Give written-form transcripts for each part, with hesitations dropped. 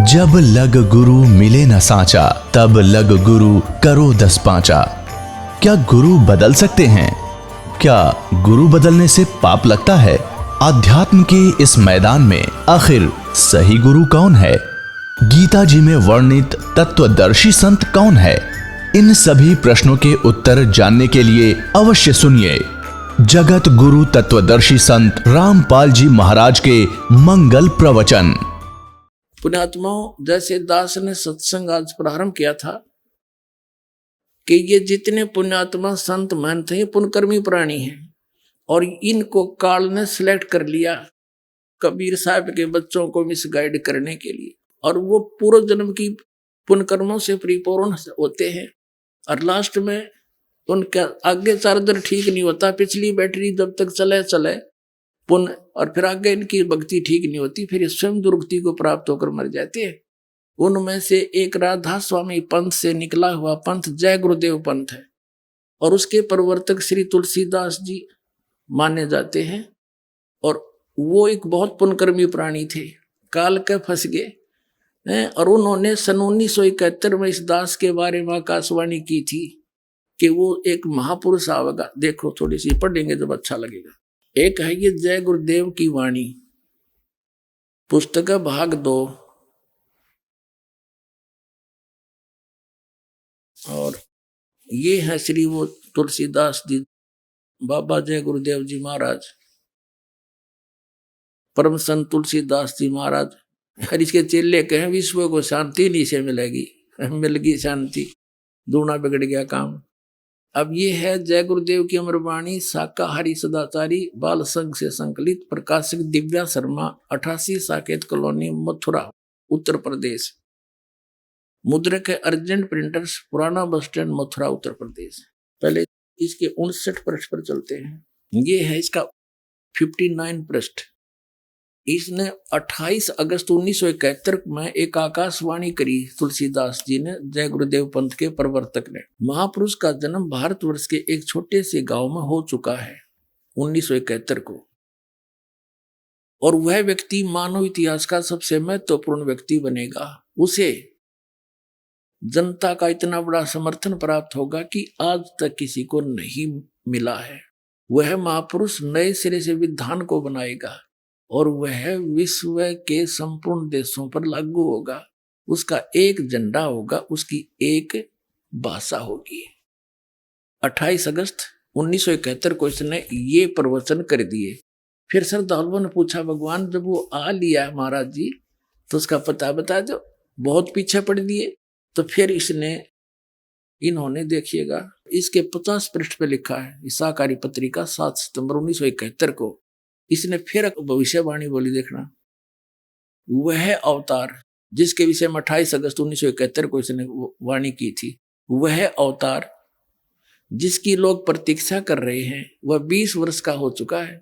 जब लग गुरु मिले न साचा, तब लग गुरु करो 10 पांचा। क्या गुरु बदल सकते हैं? क्या गुरु बदलने से पाप लगता है? अध्यात्म के इस मैदान में आखिर सही गुरु कौन है? गीता जी में वर्णित तत्वदर्शी संत कौन है? इन सभी प्रश्नों के उत्तर जानने के लिए अवश्य सुनिए जगत गुरु तत्वदर्शी संत रामपाल जी महाराज के मंगल प्रवचन। पुण्यात्माओं, जैसे दास ने सत्संग आज प्रारंभ किया था कि ये जितने पुण्यात्मा संत महंत हैं ये पुण्यकर्मी प्राणी हैं और इनको काल ने सिलेक्ट कर लिया कबीर साहब के बच्चों को मिसगाइड करने के लिए, और वो पूर्व जन्म की पुण्यकर्मों से परिपूर्ण होते हैं और लास्ट में उनका आगे चार्जर ठीक नहीं होता, पिछली बैटरी जब तक चले पुण्य, और फिर आगे इनकी भक्ति ठीक नहीं होती, फिर स्वयं दुर्गति को प्राप्त होकर मर जाते हैं। उनमें से एक राधा स्वामी पंथ से निकला हुआ पंथ जय गुरुदेव पंथ है और उसके प्रवर्तक श्री तुलसीदास जी माने जाते हैं। और वो एक बहुत पुण्यकर्मी प्राणी थे, काल के फंस गए और उन्होंने सन 1971 में इस दास के बारे में आकाशवाणी की थी कि वो एक महापुरुष आवेगा। देखो थोड़ी सी पढ़ेंगे जब अच्छा लगेगा। एक है ये जय गुरुदेव की वाणी, पुस्तक भाग 2, और ये है श्री वो तुलसीदास जी, बाबा जय गुरुदेव जी महाराज, परम संत तुलसीदास जी महाराज। हर इसके चेले कहें विश्व को शांति नहीं से मिलेगी, मिल गई शांति, दूना बिगड़ गया काम। अब ये है जय गुरुदेव की अमरवाणी, शाकाहारी सदाचारी बाल संघ से संकलित, प्रकाशक दिव्या शर्मा, 88 साकेत कॉलोनी, मथुरा, उत्तर प्रदेश। मुद्रक है अर्जेंट प्रिंटर्स, पुराना बस स्टैंड, मथुरा, उत्तर प्रदेश। पहले इसके 59 पृष्ठ पर चलते हैं। ये है इसका 59 पृष्ठ। इसने 28 अगस्त 1971 में एक आकाशवाणी करी तुलसीदास जी ने, जय गुरुदेव पंथ के प्रवर्तक ने। महापुरुष का जन्म भारतवर्ष के एक छोटे से गांव में हो चुका है 1971 को, और वह व्यक्ति मानव इतिहास का सबसे महत्वपूर्ण व्यक्ति बनेगा। उसे जनता का इतना बड़ा समर्थन प्राप्त होगा कि आज तक किसी को नहीं मिला है। वह महापुरुष नए सिरे से विधान को बनाएगा और वह विश्व के संपूर्ण देशों पर लागू होगा। उसका एक झंडा होगा, उसकी एक भाषा होगी। 28 अगस्त 1971 को इसने ये प्रवचन कर दिए। फिर श्रद्धालुओं ने पूछा, भगवान जब वो आ लिया महाराज जी तो उसका पता बता दो, बहुत पीछे पड़ दिए। तो फिर इन्होंने देखिएगा इसके 50 पृष्ठ पे लिखा है, शाकाहारी पत्रिका 7 सितंबर 1971 को इसने फिर भविष्यवाणी बोली। देखना, वह अवतार जिसके विषय में 28 अगस्त 1971 को इसने वाणी की थी, वह अवतार जिसकी लोग प्रतीक्षा कर रहे हैं, वह 20 वर्ष का हो चुका है।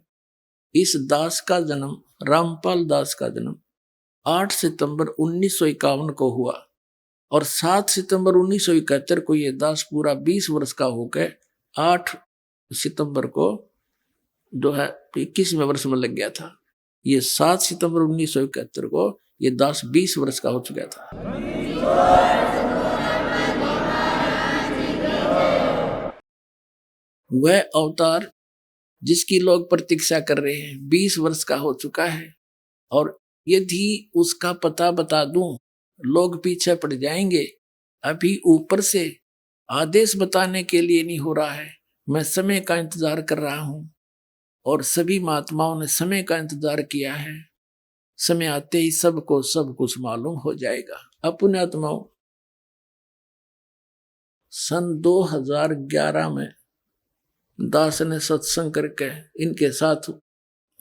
इस दास का जन्म, रामपाल दास का जन्म 8 सितंबर 1951 को हुआ और 7 सितंबर 1971 को यह दास पूरा 20 वर्ष का होकर 8 सितंबर को जो है 21वें वर्ष में लग गया था। ये 7 सितंबर 1971 को ये दास 20 वर्ष का हो चुका था। वह अवतार जिसकी लोग प्रतीक्षा कर रहे हैं 20 वर्ष का हो चुका है, और यदि उसका पता बता दूं लोग पीछे पड़ जाएंगे। अभी ऊपर से आदेश बताने के लिए नहीं हो रहा है, मैं समय का इंतजार कर रहा हूं और सभी महात्माओं ने समय का इंतजार किया है। समय आते ही सबको सब कुछ मालूम हो जाएगा। अब पुण्यात्माओं, सन 2011 में दास ने सत्संग करके इनके साथ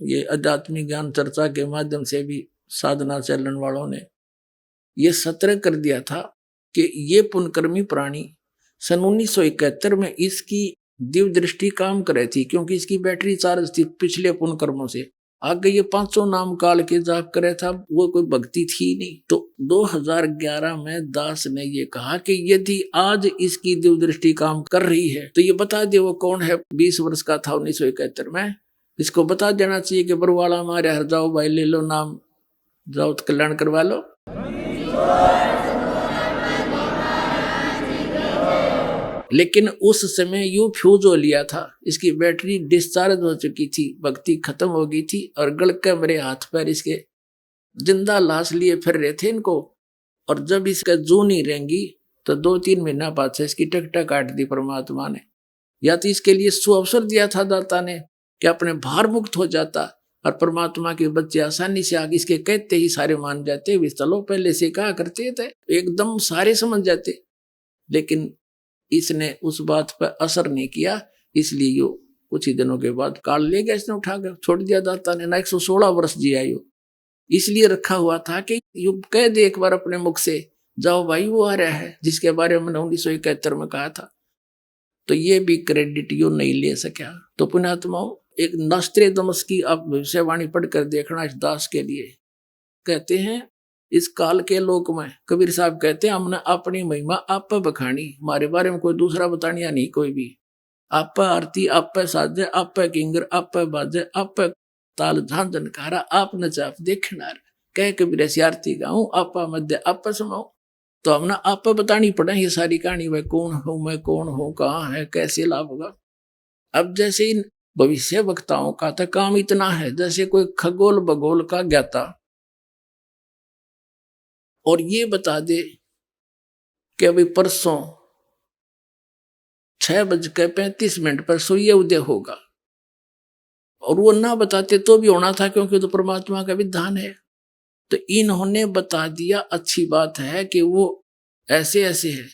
ये आध्यात्मिक ज्ञान चर्चा के माध्यम से भी साधना चलन वालों ने ये सतर्क कर दिया था कि ये पुण्यकर्मी प्राणी सन 1971 में इसकी दिव्य दृष्टि काम कर रही थी, क्योंकि इसकी बैटरी चार्ज थी पिछले पुण्य कर्मों से। आगे ये 500 नाम काल के जाप करे था, वो कोई भक्ति थी नहीं। तो 2011 में दास ने ये कहा कि यदि आज इसकी दिव्य दृष्टि काम कर रही है तो ये बता दे वो कौन है। 20 वर्ष का था 1971 में, इसको बता देना चाहिए कि बरवाला मारे हर जाओ भाई, ले लो नाम, जाओ तो कल्याण करवा लो। लेकिन उस समय यू फ्यूज हो लिया था, इसकी बैटरी डिस्चार्ज हो चुकी थी, भक्ति खत्म हो गई थी, और गल के मेरे हाथ पैर इसके जिंदा लाश लिए फिर रहे थे इनको। और जब इसका जू नहीं रहेंगी तो 2-3 महीना बाद से इसकी टिकट काट दी परमात्मा ने। या तो इसके लिए सुअवसर दिया था दाता ने कि अपने भार मुक्त हो जाता, और परमात्मा के बच्चे आसानी से आगे इसके कहते ही सारे मान जाते। वे चलो पहले से कहा करते थे, एकदम सारे समझ जाते। लेकिन इसने उस बात पर असर नहीं किया, इसलिए यो कुछ ही दिनों के बाद काल ले गया, इसने उठा कर छोड़ दिया दाता ने। ना 116 वर्ष जिया यो, इसलिए रखा हुआ था कि यू कह दे एक बार अपने मुख से, जाओ भाई वो आ रहा है जिसके बारे में 1971 में कहा था। तो ये भी क्रेडिट यू नहीं ले सका। तो पुण्यात्माओं, एक नस्त्रेदमस की आप भविष्यवाणी पढ़कर देखना इस दास के लिए। कहते हैं इस काल के लोक में कबीर साहब कहते हैं हमने अपनी महिमा आप पे बखानी, हमारे बारे में कोई दूसरा बतानिया नहीं कोई भी। आप पे आरती, आप पे साजे, आप पे किंगर, आप पे बाजे, आप पे ताल झांझन कारा, आप नचाप देखनार, कह कबीर ऐसी आरती गाऊं, आपा मध्य आप पे समाऊं। तो हमने आप पे बतानी पड़े ये सारी कहानी, मैं कौन हूं, मैं कौन हूं, कहाँ है, कैसे लाभ होगा। अब जैसे इन भविष्य वक्ताओं का तो काम इतना है जैसे कोई खगोल भगोल का ज्ञाता, और ये बता दे कि अभी परसों 6:35 पर सूर्य उदय होगा, और वो ना बताते तो भी होना था क्योंकि तो परमात्मा का विधान है। तो इन्होंने बता दिया, अच्छी बात है कि वो ऐसे ऐसे है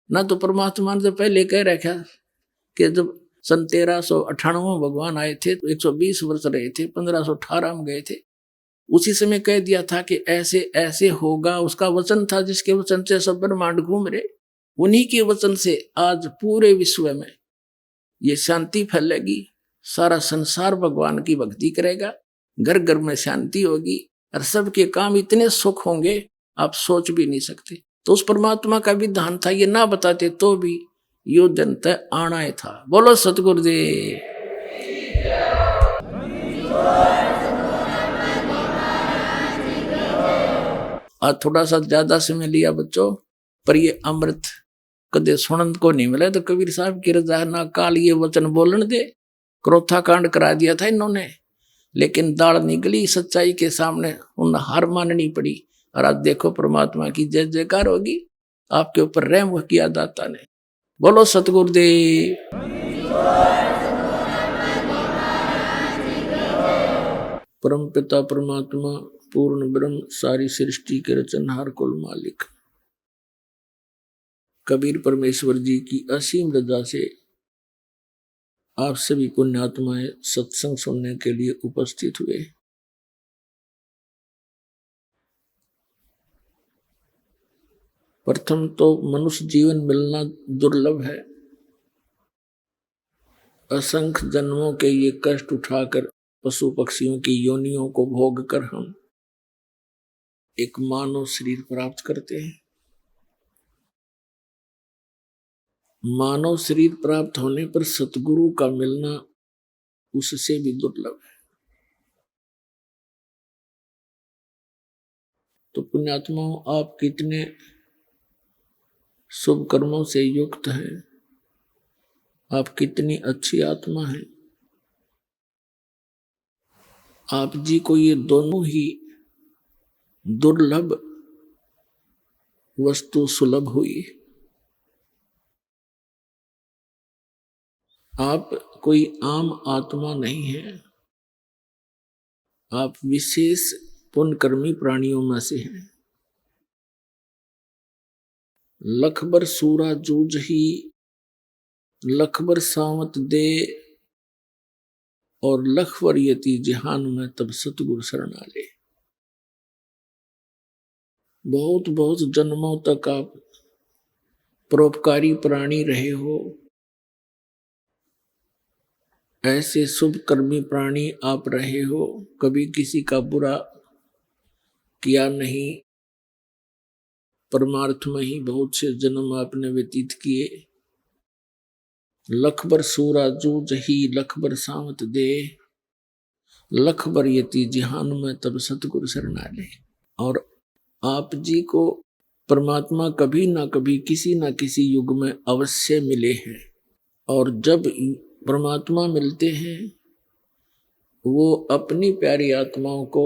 ना। तो परमात्मा ने तो पहले कह रखा कि जब सन 1398 भगवान आए थे तो 120 वर्ष रहे थे, 1518 में गए थे। उसी समय कह दिया था कि ऐसे ऐसे होगा, उसका वचन था जिसके वचन से सब ब्रह्मांड घूम रहे। उन्हीं के वचन से आज पूरे विश्व में ये शांति फैलेगी, सारा संसार भगवान की भक्ति करेगा, घर घर में शांति होगी, और सबके काम इतने सुख होंगे आप सोच भी नहीं सकते। तो उस परमात्मा का विधान था, ये ना बताते तो भी यो दिन तय आना ही था। बोलो सतगुरुदेव। आज थोड़ा सा ज्यादा समय लिया बच्चों, पर ये अमृत कदे सुनंद को नहीं मिला। तो कबीर साहब की रजा ना काल ये वचन बोलन दे, क्रोथा कांड करा दिया था इन्होंने, लेकिन दाल निकली सच्चाई के सामने, उन हार माननी पड़ी। और आज देखो परमात्मा की जय जयकार होगी, आपके ऊपर रहम किया दाता ने। बोलो सतगुरुदेव। परम पिता परमात्मा पूर्ण ब्रह्म सारी सृष्टि के रचनहार कुल मालिक कबीर परमेश्वर जी की असीम रजा से आप सभी पुण्यात्माएं सत्संग सुनने के लिए उपस्थित हुए। प्रथम तो मनुष्य जीवन मिलना दुर्लभ है। असंख्य जन्मों के ये कष्ट उठाकर पशु पक्षियों की योनियों को भोग कर हम एक मानव शरीर प्राप्त करते हैं। मानव शरीर प्राप्त होने पर सतगुरु का मिलना उससे भी दुर्लभ है। तो पुण्यात्माओं, आप कितने शुभ कर्मों से युक्त हैं, आप कितनी अच्छी आत्मा हैं। आप जी को ये दोनों ही दुर्लभ वस्तु सुलभ हुई। आप कोई आम आत्मा नहीं है, आप विशेष पुण्यकर्मी प्राणियों में से हैं। लखबर सूरा जूझ ही लखबर सावत दे, और लखबर यति जहान में तब सतगुरु शरणा ले। बहुत बहुत जन्मों तक आप परोपकारी प्राणी रहे हो, ऐसे शुभ कर्मी प्राणी आप रहे हो, कभी किसी का बुरा किया नहीं। परमार्थ में ही बहुत से जन्म आपने व्यतीत किए। लखबर सूरा जूझ ही लखबर सावत दे, लखबर यति जहान में तब सतगुरु शरणा ले। और आप जी को परमात्मा कभी ना कभी किसी ना किसी युग में अवश्य मिले हैं, और जब परमात्मा मिलते हैं वो अपनी प्यारी आत्माओं को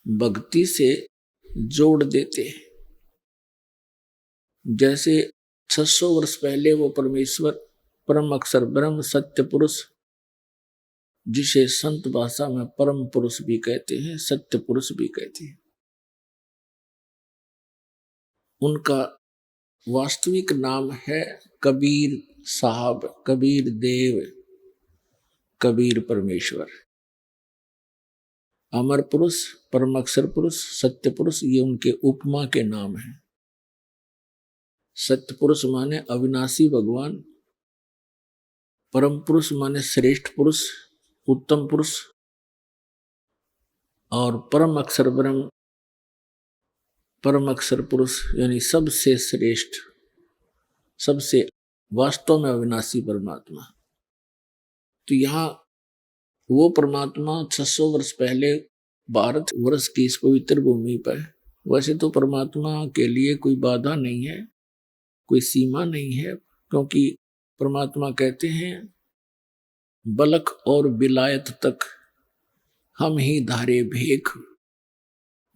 भक्ति से जोड़ देते हैं। जैसे 600 वर्ष पहले वो परमेश्वर परम अक्षर ब्रह्म सत्य पुरुष, जिसे संत भाषा में परम पुरुष भी कहते हैं, सत्य पुरुष भी कहते हैं, उनका वास्तविक नाम है कबीर साहब, कबीर देव, कबीर परमेश्वर। अमर पुरुष, परम अक्षर पुरुष, सत्य पुरुष, ये उनके उपमा के नाम हैं। सत्य पुरुष माने अविनाशी भगवान, परम पुरुष माने श्रेष्ठ पुरुष, उत्तम पुरुष, और परम अक्षर ब्रह्म, परम अक्षर पुरुष यानी सबसे श्रेष्ठ, सबसे वास्तव में अविनाशी परमात्मा। तो यहाँ वो परमात्मा 600 वर्ष पहले भारत वर्ष की इस पवित्र भूमि पर, वैसे तो परमात्मा के लिए कोई बाधा नहीं है, कोई सीमा नहीं है, क्योंकि परमात्मा कहते हैं बलख और विलायत तक हम ही धारे भेख।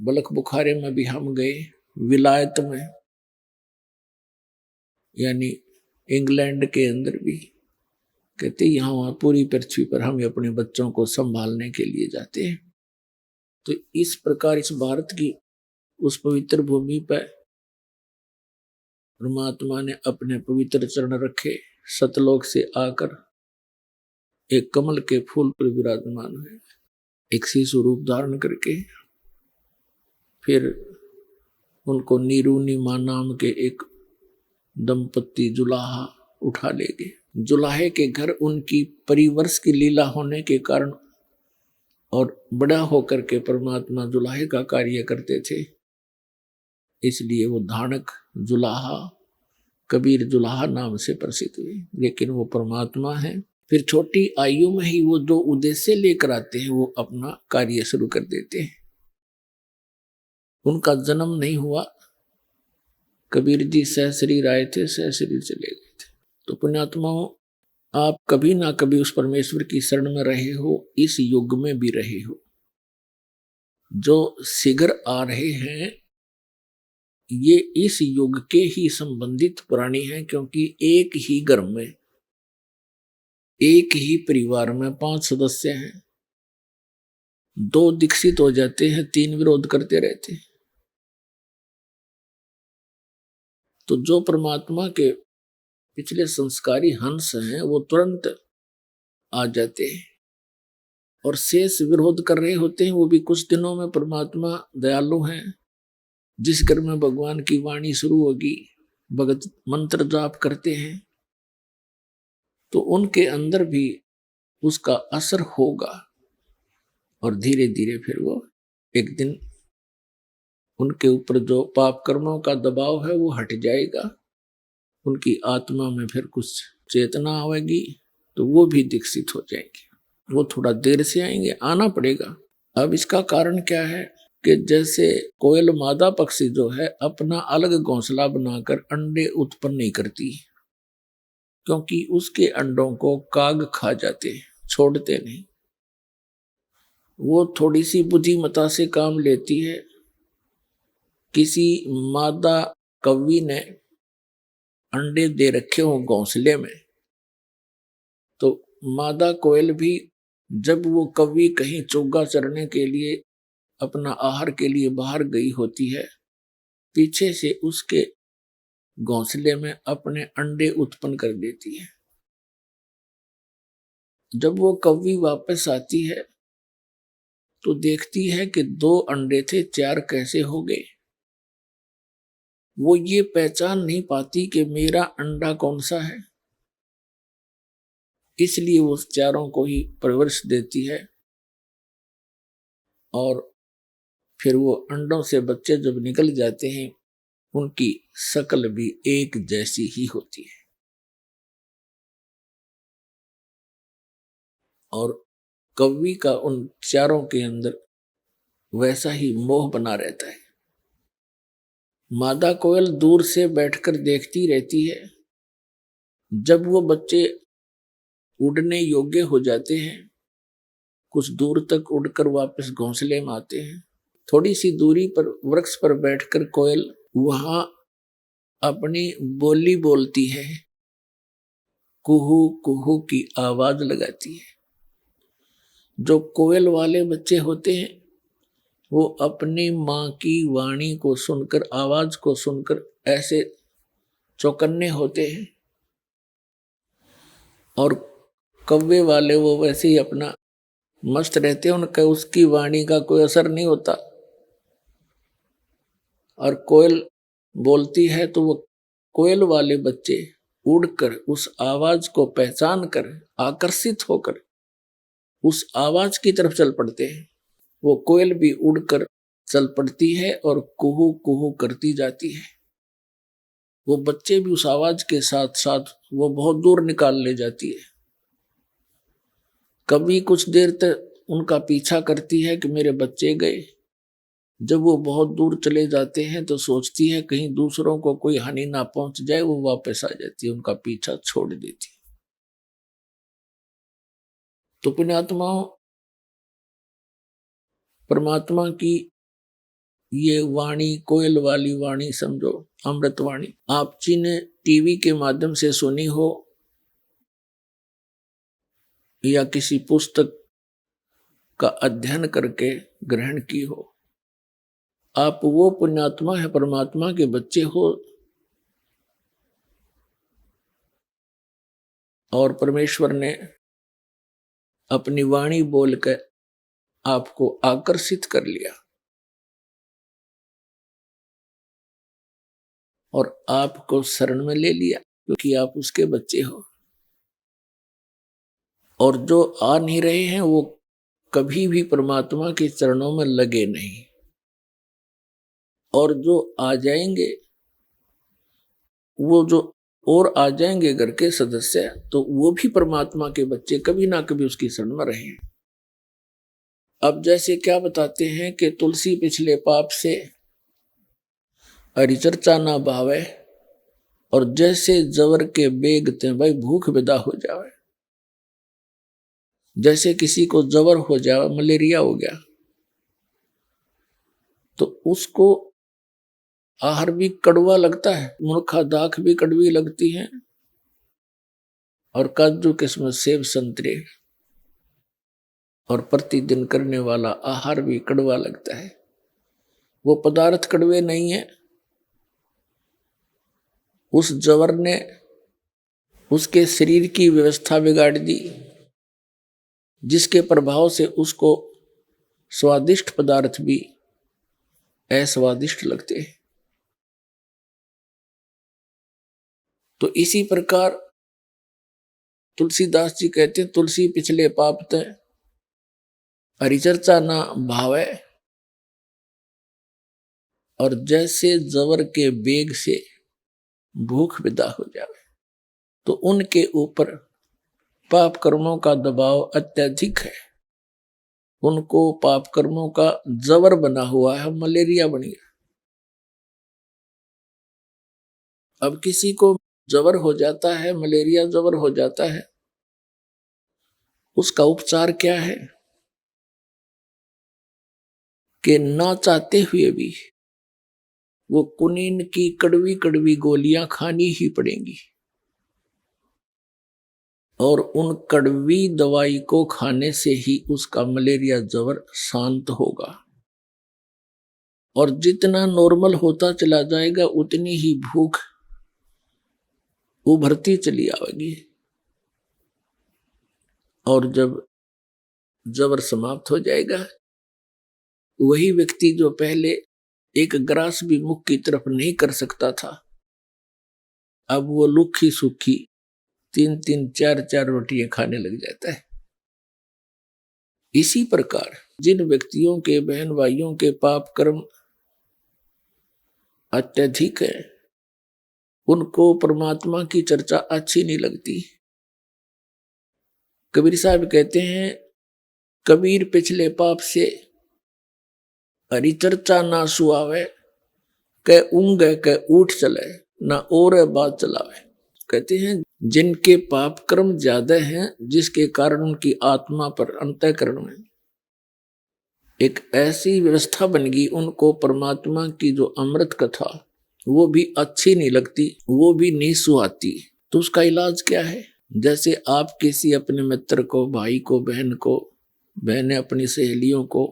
बलख बुखारे में भी हम गए, विलायत में यानी इंग्लैंड के अंदर भी, कहते यहाँ वहां पूरी पृथ्वी पर हम अपने बच्चों को संभालने के लिए जाते हैं। तो इस प्रकार इस भारत की उस पवित्र भूमि पर परमात्मा ने अपने पवित्र चरण रखे, सतलोक से आकर एक कमल के फूल पर विराजमान हुए, एक शिशु रूप धारण करके। फिर उनको नीरूनी मां नाम के एक दंपत्ति जुलाहा उठा ले गए। जुलाहे के घर उनकी परिवर्ष की लीला होने के कारण और बड़ा होकर के परमात्मा जुलाहे का कार्य करते थे, इसलिए वो धानक जुलाहा, कबीर जुलाहा नाम से प्रसिद्ध हुए। लेकिन वो परमात्मा है। फिर छोटी आयु में ही वो जो उद्देश्य लेकर आते हैं वो अपना कार्य शुरू कर देते हैं। उनका जन्म नहीं हुआ, कबीर जी सहशरीर आए थे, सहशरीर चले गए थे। तो पुण्यात्माओं, आप कभी ना कभी उस परमेश्वर की शरण में रहे हो, इस युग में भी रहे हो। जो शीघ्र आ रहे हैं ये इस युग के ही संबंधित प्राणी हैं, क्योंकि एक ही घर में, एक ही परिवार में 5 सदस्य हैं। 2 दीक्षित हो जाते हैं, 3 विरोध करते रहते हैं। तो जो परमात्मा के पिछले संस्कारी हंस हैं वो तुरंत आ जाते हैं, और शेष विरोध कर रहे होते हैं वो भी कुछ दिनों में। परमात्मा दयालु हैं। जिस घर में भगवान की वाणी शुरू होगी, भगत मंत्र जाप करते हैं, तो उनके अंदर भी उसका असर होगा, और धीरे धीरे फिर वो एक दिन उनके ऊपर जो पाप कर्मों का दबाव है वो हट जाएगा। उनकी आत्मा में फिर कुछ चेतना आएगी, तो वो भी दीक्षित हो जाएंगे। वो थोड़ा देर से आएंगे, आना पड़ेगा। अब इसका कारण क्या है कि जैसे कोयल मादा पक्षी जो है अपना अलग घोंसला बनाकर अंडे उत्पन्न नहीं करती, क्योंकि उसके अंडों को काग खा जाते हैं, छोड़ते नहीं। वो थोड़ी सी बुद्धिमता से काम लेती है। किसी मादा कौवी ने अंडे दे रखे हो घोंसले में, तो मादा कोयल भी जब वो कौवी कहीं चोगा चरने के लिए, अपना आहार के लिए बाहर गई होती है, पीछे से उसके घोंसले में अपने अंडे उत्पन्न कर देती है। जब वो कौवी वापस आती है तो देखती है कि 2 अंडे थे, 4 कैसे हो गए। वो ये पहचान नहीं पाती कि मेरा अंडा कौन सा है, इसलिए वो चारों को ही परवरिश देती है, और फिर वो अंडों से बच्चे जब निकल जाते हैं उनकी शक्ल भी एक जैसी ही होती है, और कौवी का उन चारों के अंदर वैसा ही मोह बना रहता है। मादा कोयल दूर से बैठकर देखती रहती है। जब वो बच्चे उड़ने योग्य हो जाते हैं, कुछ दूर तक उड़कर वापस घोंसले में आते हैं। थोड़ी सी दूरी पर वृक्ष पर बैठकर कोयल वहां अपनी बोली बोलती है, कुहू कुहू की आवाज लगाती है। जो कोयल वाले बच्चे होते हैं वो अपनी माँ की वाणी को सुनकर, आवाज को सुनकर ऐसे चौकन्ने होते हैं, और कौवे वाले वो वैसे ही अपना मस्त रहते हैं, उनका उसकी वाणी का कोई असर नहीं होता। और कोयल बोलती है तो वो कोयल वाले बच्चे उड़कर उस आवाज को पहचान कर, आकर्षित होकर उस आवाज की तरफ चल पड़ते हैं। वो कोयल भी उड़कर चल पड़ती है और कुहू कुहू करती जाती है। वो बच्चे भी उस आवाज के साथ साथ वो बहुत दूर निकाल ले जाती है। कभी कुछ देर तक उनका पीछा करती है कि मेरे बच्चे गए। जब वो बहुत दूर चले जाते हैं तो सोचती है कहीं दूसरों को कोई हानि ना पहुंच जाए, वो वापस आ जाती है, उनका पीछा छोड़ देती है। तो पुण्यात्माओं, परमात्मा की ये वाणी, कोयल वाली वाणी समझो, अमृत वाणी, आप जी ने टीवी के माध्यम से सुनी हो या किसी पुस्तक का अध्ययन करके ग्रहण की हो, आप वो पुण्यात्मा है, परमात्मा के बच्चे हो, और परमेश्वर ने अपनी वाणी बोलकर आपको आकर्षित कर लिया और आपको शरण में ले लिया, क्योंकि आप उसके बच्चे हो। और जो आ नहीं रहे हैं वो कभी भी परमात्मा के चरणों में लगे नहीं, और जो आ जाएंगे, वो जो और आ जाएंगे घर के सदस्य, तो वो भी परमात्मा के बच्चे कभी ना कभी उसकी शरण में रहे। अब जैसे क्या बताते हैं कि तुलसी पिछले पाप से हरिचर्चा ना भावे, और जैसे जवर के बेग ते भाई भूख विदा हो जावे। जैसे किसी को जवर हो जाए, मलेरिया हो गया, तो उसको आहार भी कड़वा लगता है, मुनखा दाख भी कड़वी लगती है, और काजू किस्मत सेब संतरे और प्रतिदिन करने वाला आहार भी कड़वा लगता है। वो पदार्थ कड़वे नहीं है, उस जवर ने उसके शरीर की व्यवस्था बिगाड़ दी, जिसके प्रभाव से उसको स्वादिष्ट पदार्थ भी अस्वादिष्ट लगते हैं। तो इसी प्रकार तुलसीदास जी कहते हैं, तुलसी पिछले पाप ते हरिचर्चा ना भावे, और जैसे जवर के बेग से भूख विदा हो जावे। तो उनके ऊपर पाप कर्मों का दबाव अत्यधिक है, उनको पाप कर्मों का जवर बना हुआ है, मलेरिया बन गया। अब किसी को जवर हो जाता है, मलेरिया जवर हो जाता है, उसका उपचार क्या है कि ना चाहते हुए भी वो कुनीन की कड़वी कड़वी गोलियां खानी ही पड़ेंगी, और उन कड़वी दवाई को खाने से ही उसका मलेरिया जवर शांत होगा। और जितना नॉर्मल होता चला जाएगा उतनी ही भूख उभरती चली आएगी, और जब जबर समाप्त हो जाएगा, वही व्यक्ति जो पहले एक ग्रास भी मुख की तरफ नहीं कर सकता था, अब वो लुखी सुखी 3-3 4-4 रोटियां खाने लग जाता है। इसी प्रकार जिन व्यक्तियों के, बहन भाइयों के पाप कर्म अत्यधिक है, उनको परमात्मा की चर्चा अच्छी नहीं लगती। कबीर साहब कहते हैं, कबीर पिछले पाप से हरि चर्चा ना सुआवे, कै ऊँग कै ऊठ चले, ना और बात चलावे। कहते हैं जिनके पाप कर्म ज्यादा हैं, जिसके कारण उनकी आत्मा पर अंतःकरण में एक ऐसी व्यवस्था बन गई, उनको परमात्मा की जो अमृत कथा वो भी अच्छी नहीं लगती, वो भी नहीं सुहाती। तो उसका इलाज क्या है? जैसे आप किसी अपने मित्र को, भाई को, बहन को, बहनें अपनी सहेलियों को,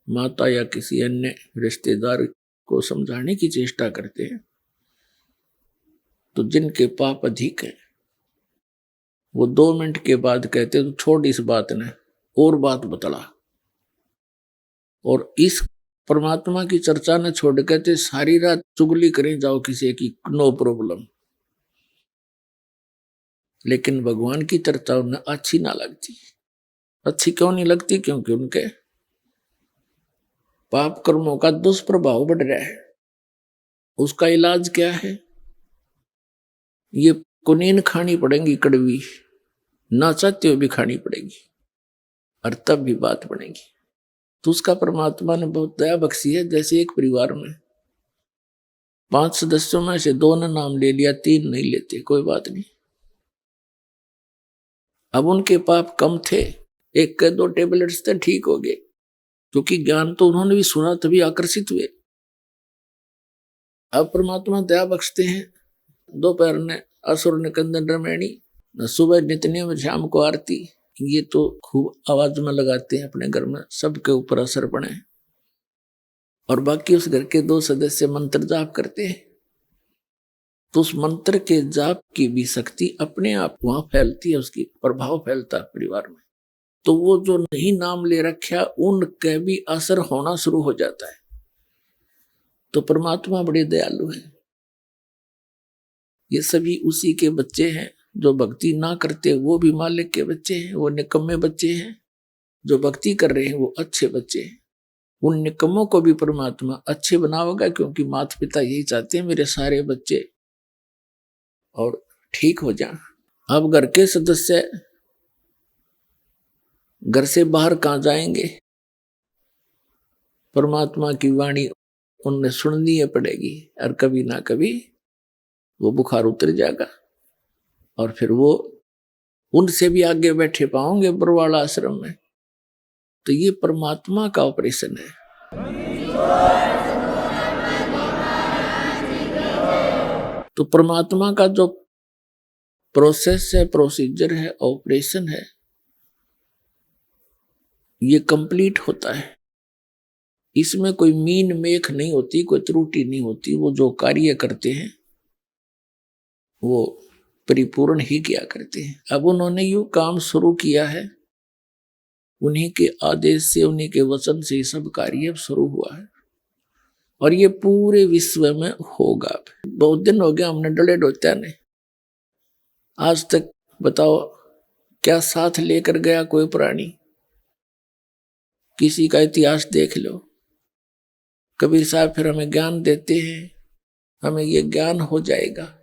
माता या किसी अन्य रिश्तेदार को समझाने की चेष्टा करते हैं, तो जिनके पाप अधिक है वो 2 मिनट के बाद कहते हैं तो छोड़ इस बात ने, और बात बतला। और इस परमात्मा की चर्चा ने छोड़, कहते सारी रात चुगली करें जाओ किसी की, नो प्रॉब्लम। लेकिन भगवान की चर्चा उन्हें अच्छी ना लगती। अच्छी क्यों नहीं लगती? क्योंकि उनके पाप कर्मों का दुष्प्रभाव बढ़ रहा है। उसका इलाज क्या है? ये कुनीन खानी पड़ेगी, कड़वी, ना चाहते हुए भी खानी पड़ेगी, और तब भी बात बनेगी। तो उसका परमात्मा ने बहुत दया बख्शी है। जैसे एक परिवार में 5 सदस्यों में से 2 ने नाम ले लिया, 3 नहीं लेते, कोई बात नहीं। अब उनके पाप कम थे, 1 के 2 टेबलेट्स थे, ठीक हो गए, क्योंकि ज्ञान तो उन्होंने भी सुना, तभी आकर्षित हुए। अब परमात्मा दया बख्शते हैं। दोपहर ने असुर ने कंदन रमैणी, सुबह नित्य में शाम को आरती, ये तो खूब आवाज में लगाते हैं अपने घर में, सबके ऊपर असर पड़े। और बाकी उस घर के 2 सदस्य मंत्र जाप करते हैं, तो उस मंत्र के जाप की भी शक्ति अपने आप वहां फैलती है, उसकी प्रभाव फैलता है परिवार में। तो वो जो नहीं नाम ले रखा, उनके भी असर होना शुरू हो जाता है। तो परमात्मा बड़े दयालु है। ये सभी उसी के बच्चे हैं। जो भक्ति ना करते वो भी मालिक के बच्चे हैं, वो निकम्मे बच्चे हैं। जो भक्ति कर रहे हैं वो अच्छे बच्चे हैं। उन निकम्मों को भी परमात्मा अच्छे बनाओगा, क्योंकि माता पिता यही चाहते हैं मेरे सारे बच्चे और ठीक हो जाएं। अब घर के सदस्य घर से बाहर कहाँ जाएंगे? परमात्मा की वाणी उन्हें सुननी है पड़ेगी, और कभी ना कभी वो बुखार उतर जाएगा, और फिर वो उनसे भी आगे बैठे पाओगे बरवाड़ा आश्रम में। तो ये परमात्मा का ऑपरेशन है। तो परमात्मा का जो प्रोसेस है, प्रोसीजर है, ऑपरेशन है, ये कंप्लीट होता है। इसमें कोई मीन मेख नहीं होती, कोई त्रुटि नहीं होती। वो जो कार्य करते हैं वो परिपूर्ण ही किया करते हैं। अब उन्होंने यूं काम शुरू किया है, उन्हीं के आदेश से, उन्हीं के वचन से सब कार्य शुरू हुआ है, और ये पूरे विश्व में होगा। बहुत दिन हो गया हमने डले डोत्या ने, आज तक बताओ क्या साथ लेकर गया कोई प्राणी? किसी का इतिहास देख लो। कबीर साहब फिर हमें ज्ञान देते हैं, हमें ये ज्ञान हो जाएगा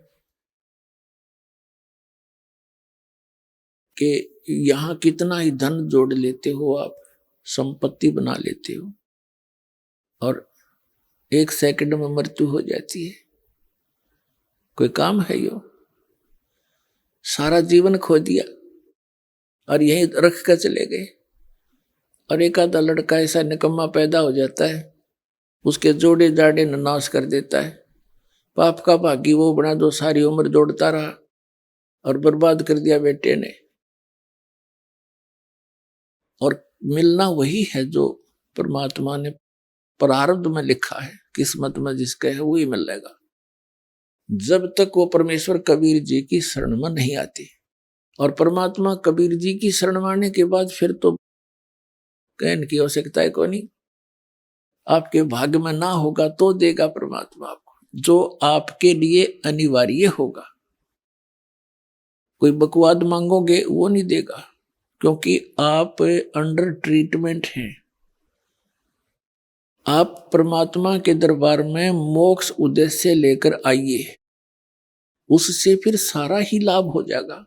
कि यहां कितना ही धन जोड़ लेते हो आप, संपत्ति बना लेते हो, और 1 सेकंड में मृत्यु हो जाती है। कोई काम है यो? सारा जीवन खो दिया और यहीं रख कर चले गए। और एक आधा लड़का ऐसा निकम्मा पैदा हो जाता है, उसके जोड़े जाड़े नाश कर देता है। पाप का भागी वो बना जो सारी उम्र जोड़ता रहा और बर्बाद कर दिया बेटे ने। और मिलना वही है जो परमात्मा ने प्रारब्ध में लिखा है, किस्मत में जिसका है वही मिलेगा। जब तक वो परमेश्वर कबीर जी की शरण में नहीं आते, और परमात्मा कबीर जी की शरण में आने के बाद फिर तो कहने की आवश्यकता है को नहीं। आपके भाग्य में ना होगा तो देगा परमात्मा आपको, जो आपके लिए अनिवार्य होगा। कोई बकवाद मांगोगे वो नहीं देगा, क्योंकि आप अंडर ट्रीटमेंट हैं। आप परमात्मा के दरबार में मोक्ष उद्देश्य लेकर आइए, उससे फिर सारा ही लाभ हो जाएगा।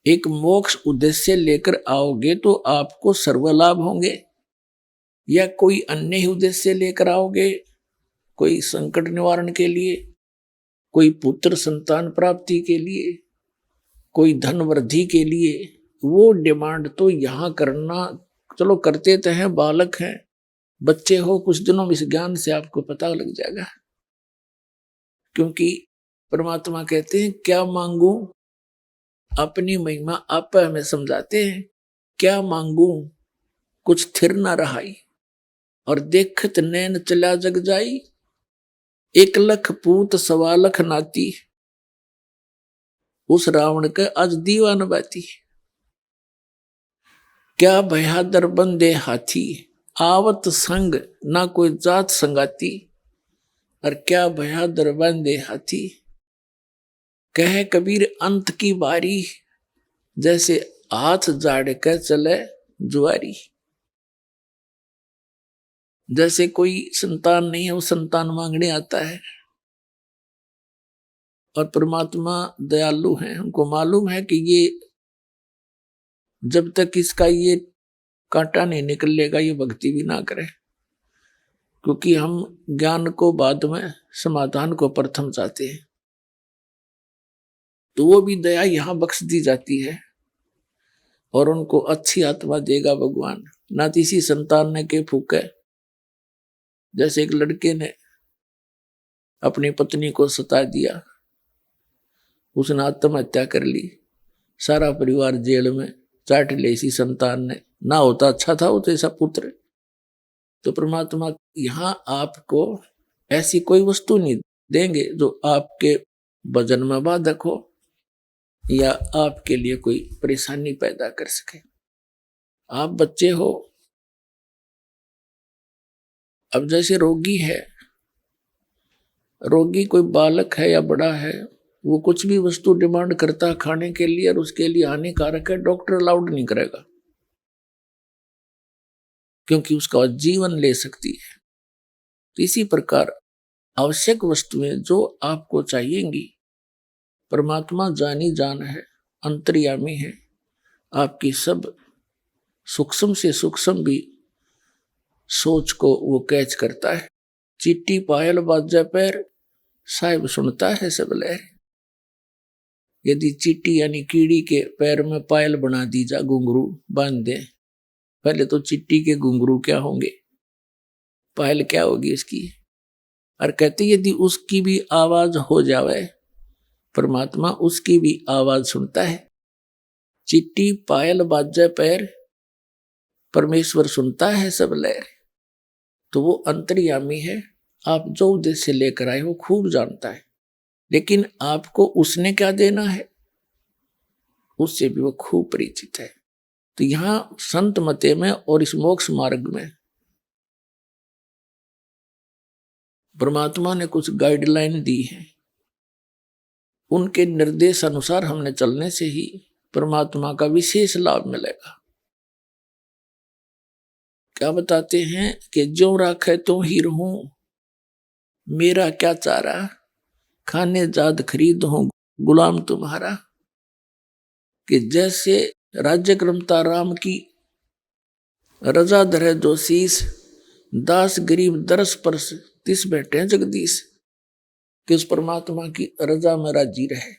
एक मोक्ष उद्देश्य लेकर आओगे तो आपको सर्व लाभ होंगे, या कोई अन्य ही उद्देश्य लेकर आओगे कोई संकट निवारण के लिए, कोई पुत्र संतान प्राप्ति के लिए, कोई धन वृद्धि के लिए। वो डिमांड तो यहाँ करना, चलो करते तो हैं, बालक हैं, बच्चे हो, कुछ दिनों में इस ज्ञान से आपको पता लग जाएगा। क्योंकि परमात्मा कहते हैं क्या मांगू, अपनी महिमा आप हमें समझाते हैं। क्या मांगू कुछ थिर न रहाई, और देखत नैन चला जग जाई। 1,00,000 पूत 1,15,00,000 नाती, उस रावण के आज दीवान बाती। क्या बहादुर बंदे हाथी, आवत संग ना कोई जात संगाती। और क्या बहादुर बंदे हाथी, कह कबीर अंत की बारी। जैसे हाथ जाड़ के चले जुआरी। जैसे कोई संतान नहीं है, वो संतान मांगने आता है। और परमात्मा दयालु हैं, हमको मालूम है कि ये जब तक इसका ये कांटा नहीं निकलेगा ये भक्ति भी ना करे। क्योंकि हम ज्ञान को बाद में, समाधान को प्रथम चाहते हैं। तो वो भी दया यहां बख्श दी जाती है और उनको अच्छी आत्मा देगा भगवान। ना किसी संतान ने के फूके। जैसे एक लड़के ने अपनी पत्नी को सता दिया, उसने आत्महत्या कर ली, सारा परिवार जेल में, चाट ले इसी संतान ने। ना होता अच्छा था वो तो ऐसा पुत्र। तो परमात्मा यहां आपको ऐसी कोई वस्तु नहीं देंगे जो आपके भजन में बाधक हो या आपके लिए कोई परेशानी पैदा कर सके। आप बच्चे हो, अब जैसे रोगी है, रोगी कोई बालक है या बड़ा है, वो कुछ भी वस्तु डिमांड करता है खाने के लिए और उसके लिए हानिकारक है, डॉक्टर अलाउड नहीं करेगा, क्योंकि उसका जीवन ले सकती है। तो इसी प्रकार आवश्यक वस्तुएं जो आपको चाहिएंगी, परमात्मा जानी जान है, अंतर्यामी है, आपकी सब सूक्ष्म से सूक्ष्म भी सोच को वो कैच करता है। चिट्टी पायल बाजा पैर, साहिब सुनता है सब लहर। यदि चींटी यानी कीड़ी के पैर में पायल बना दी जा, घुंघरू बांध दे, पहले तो चिट्टी के घुंघरू क्या होंगे, पायल क्या होगी इसकी। और कहते यदि उसकी भी आवाज हो जावे, परमात्मा उसकी भी आवाज सुनता है। चिट्टी पायल बाजे पैर, परमेश्वर सुनता है सब लहर। तो वो अंतर्यामी है, आप जो उद्देश्य लेकर आए वो खूब जानता है, लेकिन आपको उसने क्या देना है उससे भी वो खूब परिचित है। तो यहां संत मते में और इस मोक्ष मार्ग में परमात्मा ने कुछ गाइडलाइन दी है। उनके निर्देश अनुसार हमने चलने से ही परमात्मा का विशेष लाभ मिलेगा। क्या बताते हैं कि जो राखे तो ही रहूं, मेरा क्या चारा, खाने जाद खरीद हूं गुलाम तुम्हारा। कि जैसे राज्य क्रमता राम की, रजा धरे जो शीस, दास गरीब दरस परस तिस बैठे जगदीश। कि उस परमात्मा की रजा में राजी रहे।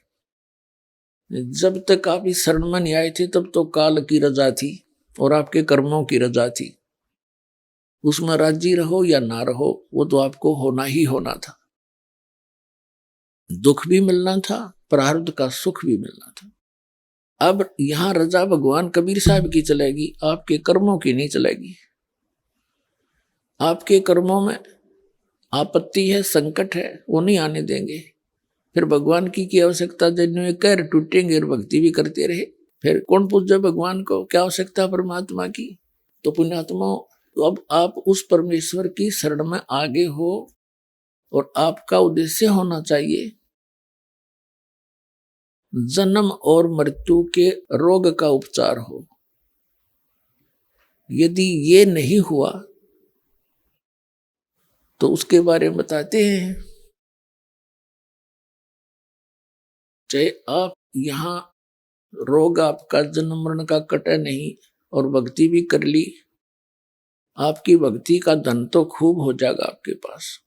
जब तक आप इस शरण में नहीं आए थे तब तो काल की रजा थी और आपके कर्मों की रजा थी। उसमें राजी रहो या ना रहो, वो तो आपको होना ही होना था। दुख भी मिलना था, प्रारब्ध का सुख भी मिलना था। अब यहां रजा भगवान कबीर साहब की चलेगी, आपके कर्मों की नहीं चलेगी। आपके कर्मों में आपत्ति है, संकट है, वो नहीं आने देंगे। फिर भगवान की आवश्यकता, जिन्होंने कर टूटेंगे और भक्ति भी करते रहे, फिर कौन पूछे भगवान को, क्या आवश्यकता परमात्मा की। तो पुण्यात्मा, तो अब आप उस परमेश्वर की शरण में आगे हो और आपका उद्देश्य होना चाहिए जन्म और मृत्यु के रोग का उपचार हो। यदि ये नहीं हुआ तो उसके बारे में बताते हैं। चाहे आप यहां रोग आपका जन्म मरण का कटे नहीं और भक्ति भी कर ली, आपकी भक्ति का धन तो खूब हो जाएगा आपके पास।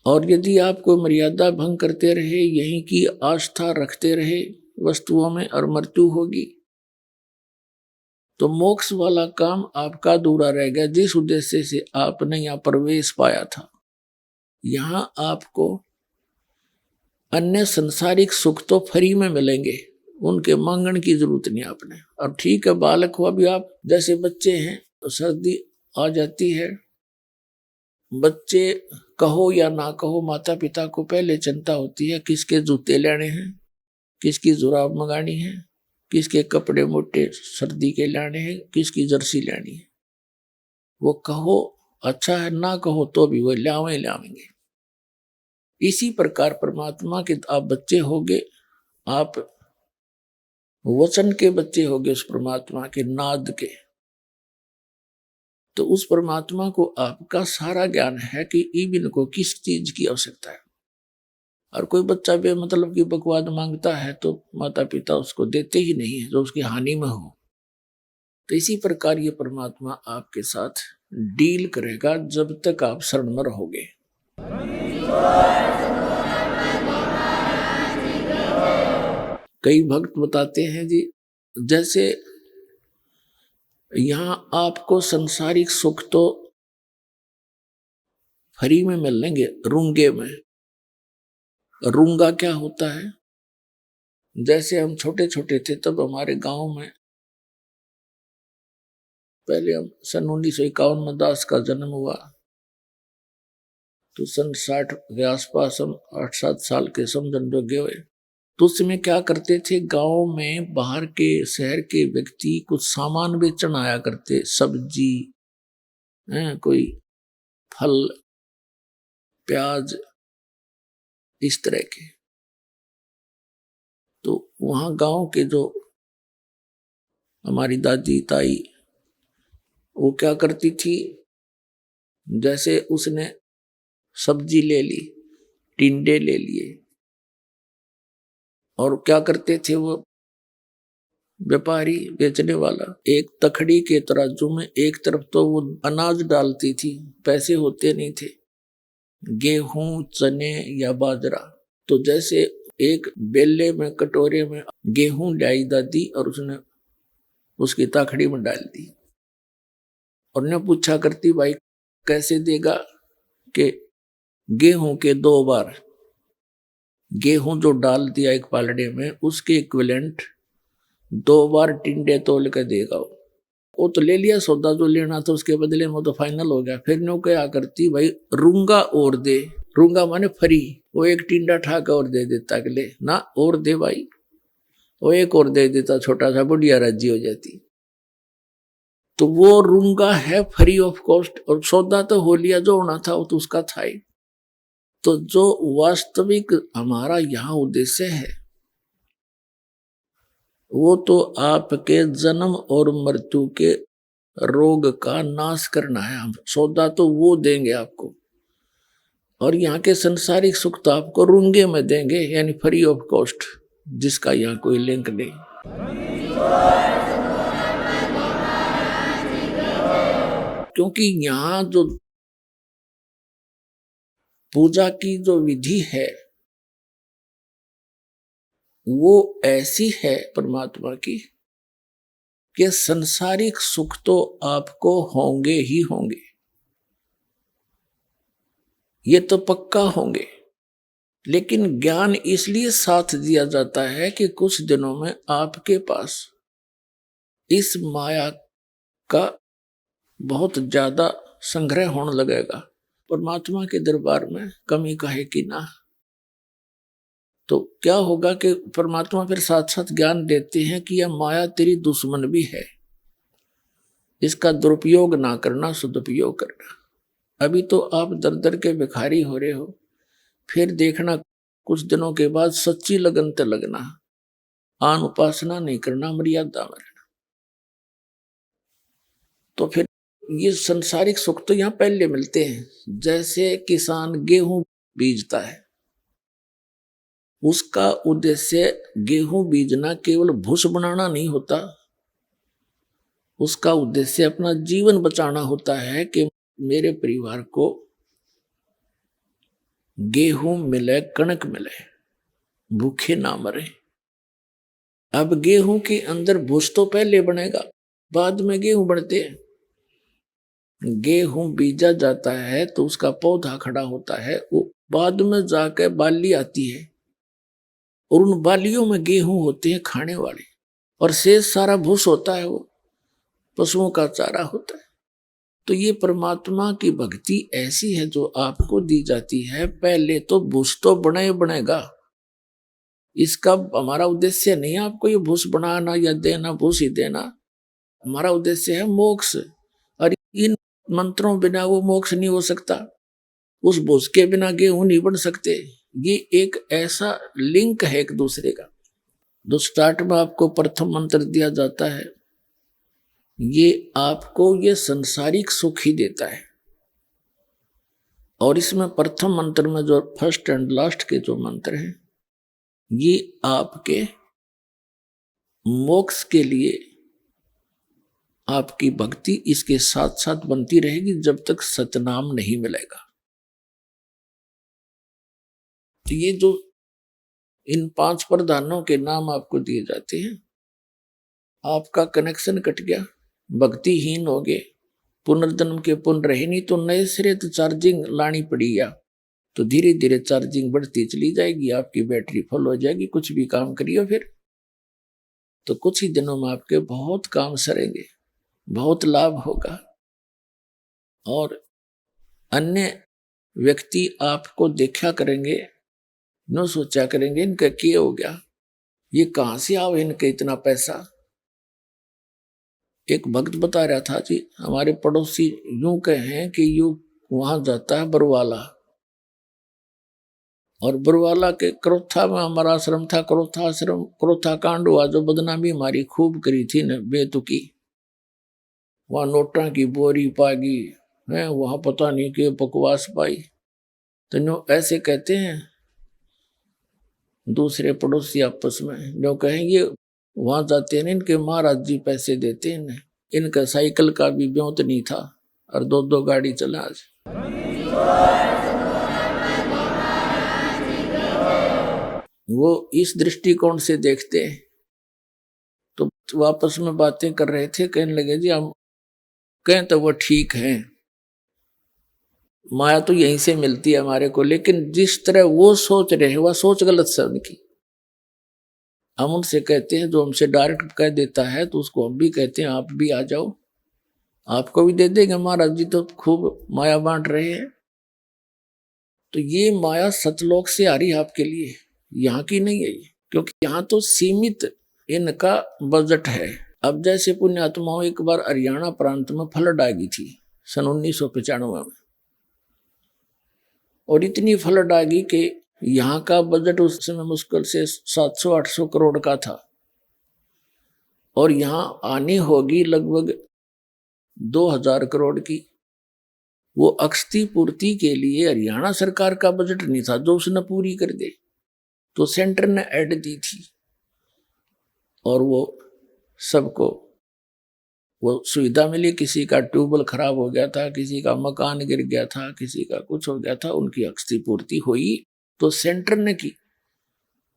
और यदि आप कोई मर्यादा भंग करते रहे, यहीं की आस्था रखते रहे वस्तुओं में, और मृत्यु होगी, तो मोक्ष वाला काम आपका अधूरा रह गया, जिस उद्देश्य से आपने यहाँ प्रवेश पाया था। यहाँ आपको अन्य संसारिक सुख तो फ्री में मिलेंगे, उनके मांगने की जरूरत नहीं आपने। अब ठीक है, बालक हो अभी आप, जैसे बच्चे हैं, तो सर्दी आ जाती है, बच्चे कहो या ना कहो, माता पिता को पहले चिंता होती है किसके जूते लेने हैं, किसकी जुराब मंगानी है, किसके कपड़े मोटे सर्दी के लाने हैं, किसकी जर्सी लेनी है। वो कहो अच्छा है, ना कहो तो भी वो लावेंगे। इसी प्रकार परमात्मा के आप बच्चे होगे, आप वचन के बच्चे होगे उस परमात्मा के नाद के। तो उस परमात्मा को आपका सारा ज्ञान है कि इबिन को किस चीज की आवश्यकता है। और कोई बच्चा बेमतलब की बकवाद मांगता है तो माता पिता उसको देते ही नहीं है, जो उसकी हानि में हो। तो इसी प्रकार ये परमात्मा आपके साथ डील करेगा जब तक आप शरण में रहोगे। कई भक्त बताते हैं जी, जैसे यहां आपको संसारिक सुख तो फ्री में मिलेंगे, रूंगे में। रूंगा क्या होता है? जैसे हम छोटे छोटे थे तब हमारे गांव में, पहले हम सन 1951 में दास का जन्म हुआ, तो सन 60 के आसपास हम 8-7 साल के समझन जोगे हुए। तो उसमें क्या करते थे, गांव में बाहर के शहर के व्यक्ति कुछ सामान बेचन आया करते, सब्जी, कोई फल, प्याज, इस तरह के। तो वहां गांव के जो हमारी दादी ताई, वो क्या करती थी, जैसे उसने सब्जी ले ली, टिंडे ले लिए, और क्या करते थे वो व्यापारी बेचने वाला, एक तखड़ी के तराजू में एक तरफ तो वो अनाज डालती थी, पैसे होते नहीं थे, गेहूं, चने या बाजरा। तो जैसे एक बेले में, कटोरे में गेहूं लाई दादी, और उसने उसकी ताखड़ी में डाल दी, और ने पूछा करती, भाई कैसे देगा? कि गेहूं के 2 बार, गेहूं जो डाल दिया एक पालड़े में, उसके इक्विवेलेंट 2 बार टिंडे तोल के देगा। वो तो ले लिया सौदा जो लेना था, उसके बदले में तो फाइनल हो गया। फिर नो क्या करती, भाई रूंगा और दे, रूंगा माने फ्री, वो एक टिंडा ठाकर और दे देता, अगले ना और दे भाई, वो एक और दे देता, छोटा सा, बुढ़िया राजी हो जाती। तो वो रूंगा है फ्री ऑफ कॉस्ट, और सौदा तो हो लिया, जो होना था वो तो उसका था ही। तो जो वास्तविक हमारा यहाँ उद्देश्य है, वो तो आपके जन्म और मृत्यु के रोग का नाश करना है। हम सौदा तो वो देंगे आपको, और यहाँ के संसारिक सुख तो आपको रूंगे में देंगे, यानी फ्री ऑफ कॉस्ट, जिसका यहाँ कोई लिंक नहीं। क्योंकि यहाँ जो पूजा की जो विधि है वो ऐसी है परमात्मा की कि संसारिक सुख तो आपको होंगे ही होंगे, ये तो पक्का होंगे। लेकिन ज्ञान इसलिए साथ दिया जाता है कि कुछ दिनों में आपके पास इस माया का बहुत ज्यादा संग्रह होने लगेगा। परमात्मा के दरबार में कमी कहे कि ना, तो क्या होगा कि परमात्मा फिर साथ साथ ज्ञान देते हैं कि यह माया तेरी दुश्मन भी है, इसका दुरुपयोग ना करना, सदुपयोग करना। अभी तो आप दर दर के भिखारी हो रहे हो, फिर देखना कुछ दिनों के बाद सच्ची लगन ते लगना, आन उपासना नहीं करना, मर्यादा में रहना। तो फिर ये संसारिक सुख तो यहाँ पहले मिलते हैं। जैसे किसान गेहूं बीजता है, उसका उद्देश्य गेहूं बीजना केवल भूस बनाना नहीं होता, उसका उद्देश्य अपना जीवन बचाना होता है कि मेरे परिवार को गेहूं मिले कणक मिले, भूखे ना मरे। अब गेहूं के अंदर भूस तो पहले बनेगा, बाद में गेहूं बढ़ते हैं। गेहूं बीजा जाता है तो उसका पौधा खड़ा होता है, वो बाद में जाकर बाली आती है और उन बालियों में गेहूं होते हैं खाने वाले, और शेष सारा भूस होता है, वो पशुओं का चारा होता है। तो ये परमात्मा की भक्ति ऐसी है जो आपको दी जाती है। पहले तो भूस तो बनेगा, इसका हमारा उद्देश्य नहीं है आपको ये भूस बनाना या देना, भूस ही देना। हमारा उद्देश्य है मोक्ष, और इन मंत्रों बिना वो मोक्ष नहीं हो सकता, उस भूस के बिना गेहूं नहीं बन सकते। ये एक ऐसा लिंक है एक दूसरे का। जो स्टार्ट में आपको प्रथम मंत्र दिया जाता है, ये आपको ये संसारिक सुख ही देता है। और इसमें प्रथम मंत्र में जो फर्स्ट एंड लास्ट के जो मंत्र हैं, ये आपके मोक्ष के लिए आपकी भक्ति इसके साथ साथ बनती रहेगी जब तक सतनाम नहीं मिलेगा। तो ये जो इन 5 प्रधानों के नाम आपको दिए जाते हैं, आपका कनेक्शन कट गया, भक्तिहीन हो गए, पुनर्जन्म के पुण्य रहे नहीं, तो नए सिरे तो चार्जिंग लानी पड़ी, या तो धीरे धीरे चार्जिंग बढ़ती चली जाएगी, आपकी बैटरी फुल हो जाएगी। कुछ भी काम करिए फिर तो कुछ ही दिनों में आपके बहुत काम सरेंगे, बहुत लाभ होगा। और अन्य व्यक्ति आपको देखा करेंगे, न सोचा करेंगे इनका क्या हो गया, ये कहां से आओ इनके इतना पैसा। एक भक्त बता रहा था जी, हमारे पड़ोसी यूं कहें कि यूं वहां जाता है बरवाला, और बरवाला के क्रोथा में हमारा आश्रम था, क्रोथा कांड हुआ, जो बदनामी हमारी खूब करी थी न बेतुकी। वहां नोटा की बोरी पागी है, वहां पता नहीं कि बकवास पाई। तो जो ऐसे कहते हैं दूसरे पड़ोसी आपस में, जो कहेंगे वहां जाते हैं, इनके महाराज जी पैसे देते हैं, इनका साइकिल का भी ब्योत नहीं था और 2 गाड़ी चला आज। वो इस दृष्टिकोण से देखते हैं। तो वापस में बातें कर रहे थे, कहने लगे जी हम कहें तो वो ठीक है, माया तो यहीं से मिलती है हमारे को, लेकिन जिस तरह वो सोच रहे हैं वह सोच गलत है उनकी। हम उनसे कहते हैं, जो हमसे डायरेक्ट कह देता है तो उसको हम भी कहते हैं आप भी आ जाओ, आपको भी दे देंगे, महाराज जी तो खूब माया बांट रहे हैं। तो ये माया सतलोक से आ रही है आपके लिए, यहाँ की नहीं है, क्योंकि यहाँ तो सीमित इनका बजट है। अब जैसे पुण्यात्माओं एक बार हरियाणा प्रांत में फ्लड आ गई थी सन 1995 में, और इतनी फ्लड आ गई कि यहाँ का बजट उस समय मुश्किल से 700-800 करोड़ का था, और यहाँ आनी होगी लगभग 2000 करोड़ की। वो अक्षति पूर्ति के लिए हरियाणा सरकार का बजट नहीं था जो उसने पूरी कर दे, तो सेंटर ने ऐड दी थी, और वो सबको वो सुविधा मिली। किसी का ट्यूबवेल खराब हो गया था, किसी का मकान गिर गया था, किसी का कुछ हो गया था, उनकी अक्षति पूर्ति हुई तो सेंटर ने की।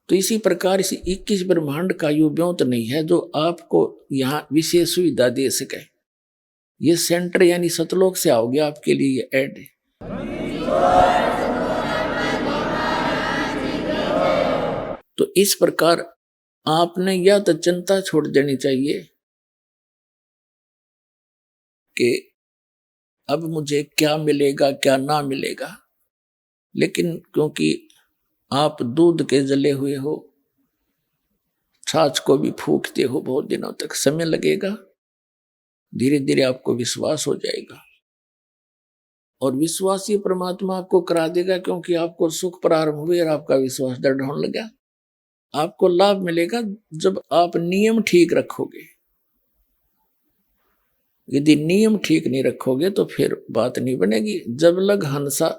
तो इसी प्रकार इसी 21 ब्रह्मांड का यो ब्योत नहीं है जो आपको यहाँ विशेष सुविधा दे सके। ये सेंटर यानी सतलोक से आओगे, आपके लिए ये ऐड है। तो इस प्रकार आपने या तो चिंता छोड़ देनी चाहिए कि अब मुझे क्या मिलेगा क्या ना मिलेगा, लेकिन क्योंकि आप दूध के जले हुए हो, छाछ को भी फूकते हो बहुत दिनों तक, समय लगेगा, धीरे धीरे आपको विश्वास हो जाएगा, और विश्वास ही परमात्मा आपको करा देगा, क्योंकि आपको सुख प्रारंभ हुए और आपका विश्वास दृढ़ होने लगा। आपको लाभ मिलेगा जब आप नियम ठीक रखोगे। यदि नियम ठीक नहीं रखोगे तो फिर बात नहीं बनेगी। जब लग हंसा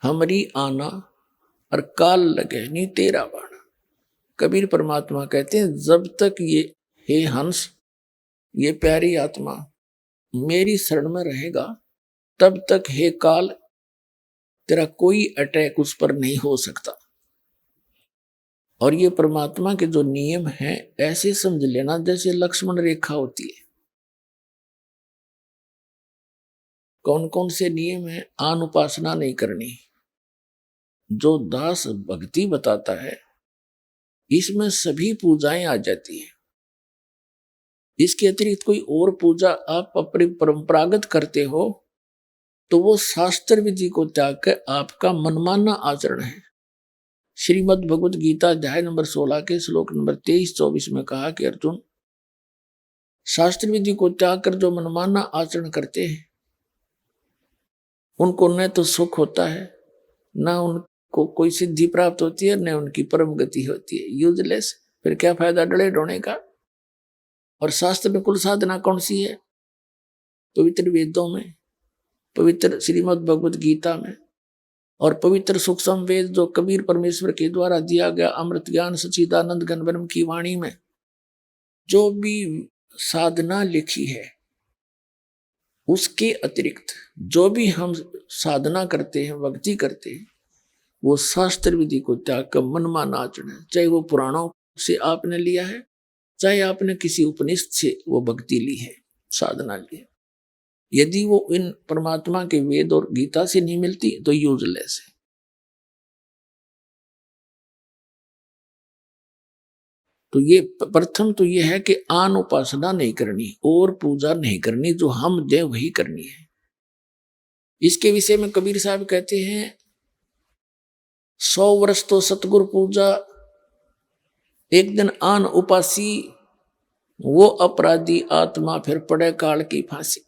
हमरी आना और काल लगे नहीं तेरा बाणा। कबीर परमात्मा कहते हैं, जब तक ये हे हंस, ये प्यारी आत्मा मेरी शरण में रहेगा, तब तक हे काल तेरा कोई अटैक उस पर नहीं हो सकता। और ये परमात्मा के जो नियम हैं ऐसे समझ लेना जैसे लक्ष्मण रेखा होती है। कौन कौन से नियम है? आन उपासना नहीं करनी, जो दास भक्ति बताता है इसमें सभी पूजाएं आ जाती हैं। इसके अतिरिक्त कोई और पूजा आप अपनी परंपरागत करते हो तो वो शास्त्र विधि को त्याग कर आपका मनमाना आचरण है। श्रीमद् भगवद गीता अध्याय नंबर 16 के श्लोक नंबर 23-24 में कहा कि अर्जुन, शास्त्र विधि को त्याग कर जो मनमाना आचरण करते हैं उनको न तो सुख होता है, न उनको कोई सिद्धि प्राप्त होती है, न उनकी परम गति होती है। यूजलेस, फिर क्या फायदा डरे ढोने का। और शास्त्र में कुल साधना कौन सी है? पवित्र वेदों में, पवित्र श्रीमद् भगवद गीता में और पवित्र सूक्ष्म वेद जो कबीर परमेश्वर के द्वारा दिया गया अमृत ज्ञान सच्चिदानंद घन ब्रह्म की वाणी में जो भी साधना लिखी है उसके अतिरिक्त जो भी हम साधना करते हैं, भक्ति करते हैं, वो शास्त्र विधि को त्याग कर मनमाना आचरण है। चाहे वो पुराणों से आपने लिया है, चाहे आपने किसी उपनिषद से वो भक्ति ली है, साधना ली है, यदि वो इन परमात्मा के वेद और गीता से नहीं मिलती तो यूजलेस है। तो ये प्रथम तो ये है कि आन उपासना नहीं करनी और पूजा नहीं करनी, जो हम दे वही करनी है। इसके विषय में कबीर साहब कहते हैं 100 वर्ष तो सतगुरु पूजा, एक दिन आन उपासी, वो अपराधी आत्मा फिर पड़े काल की फांसी।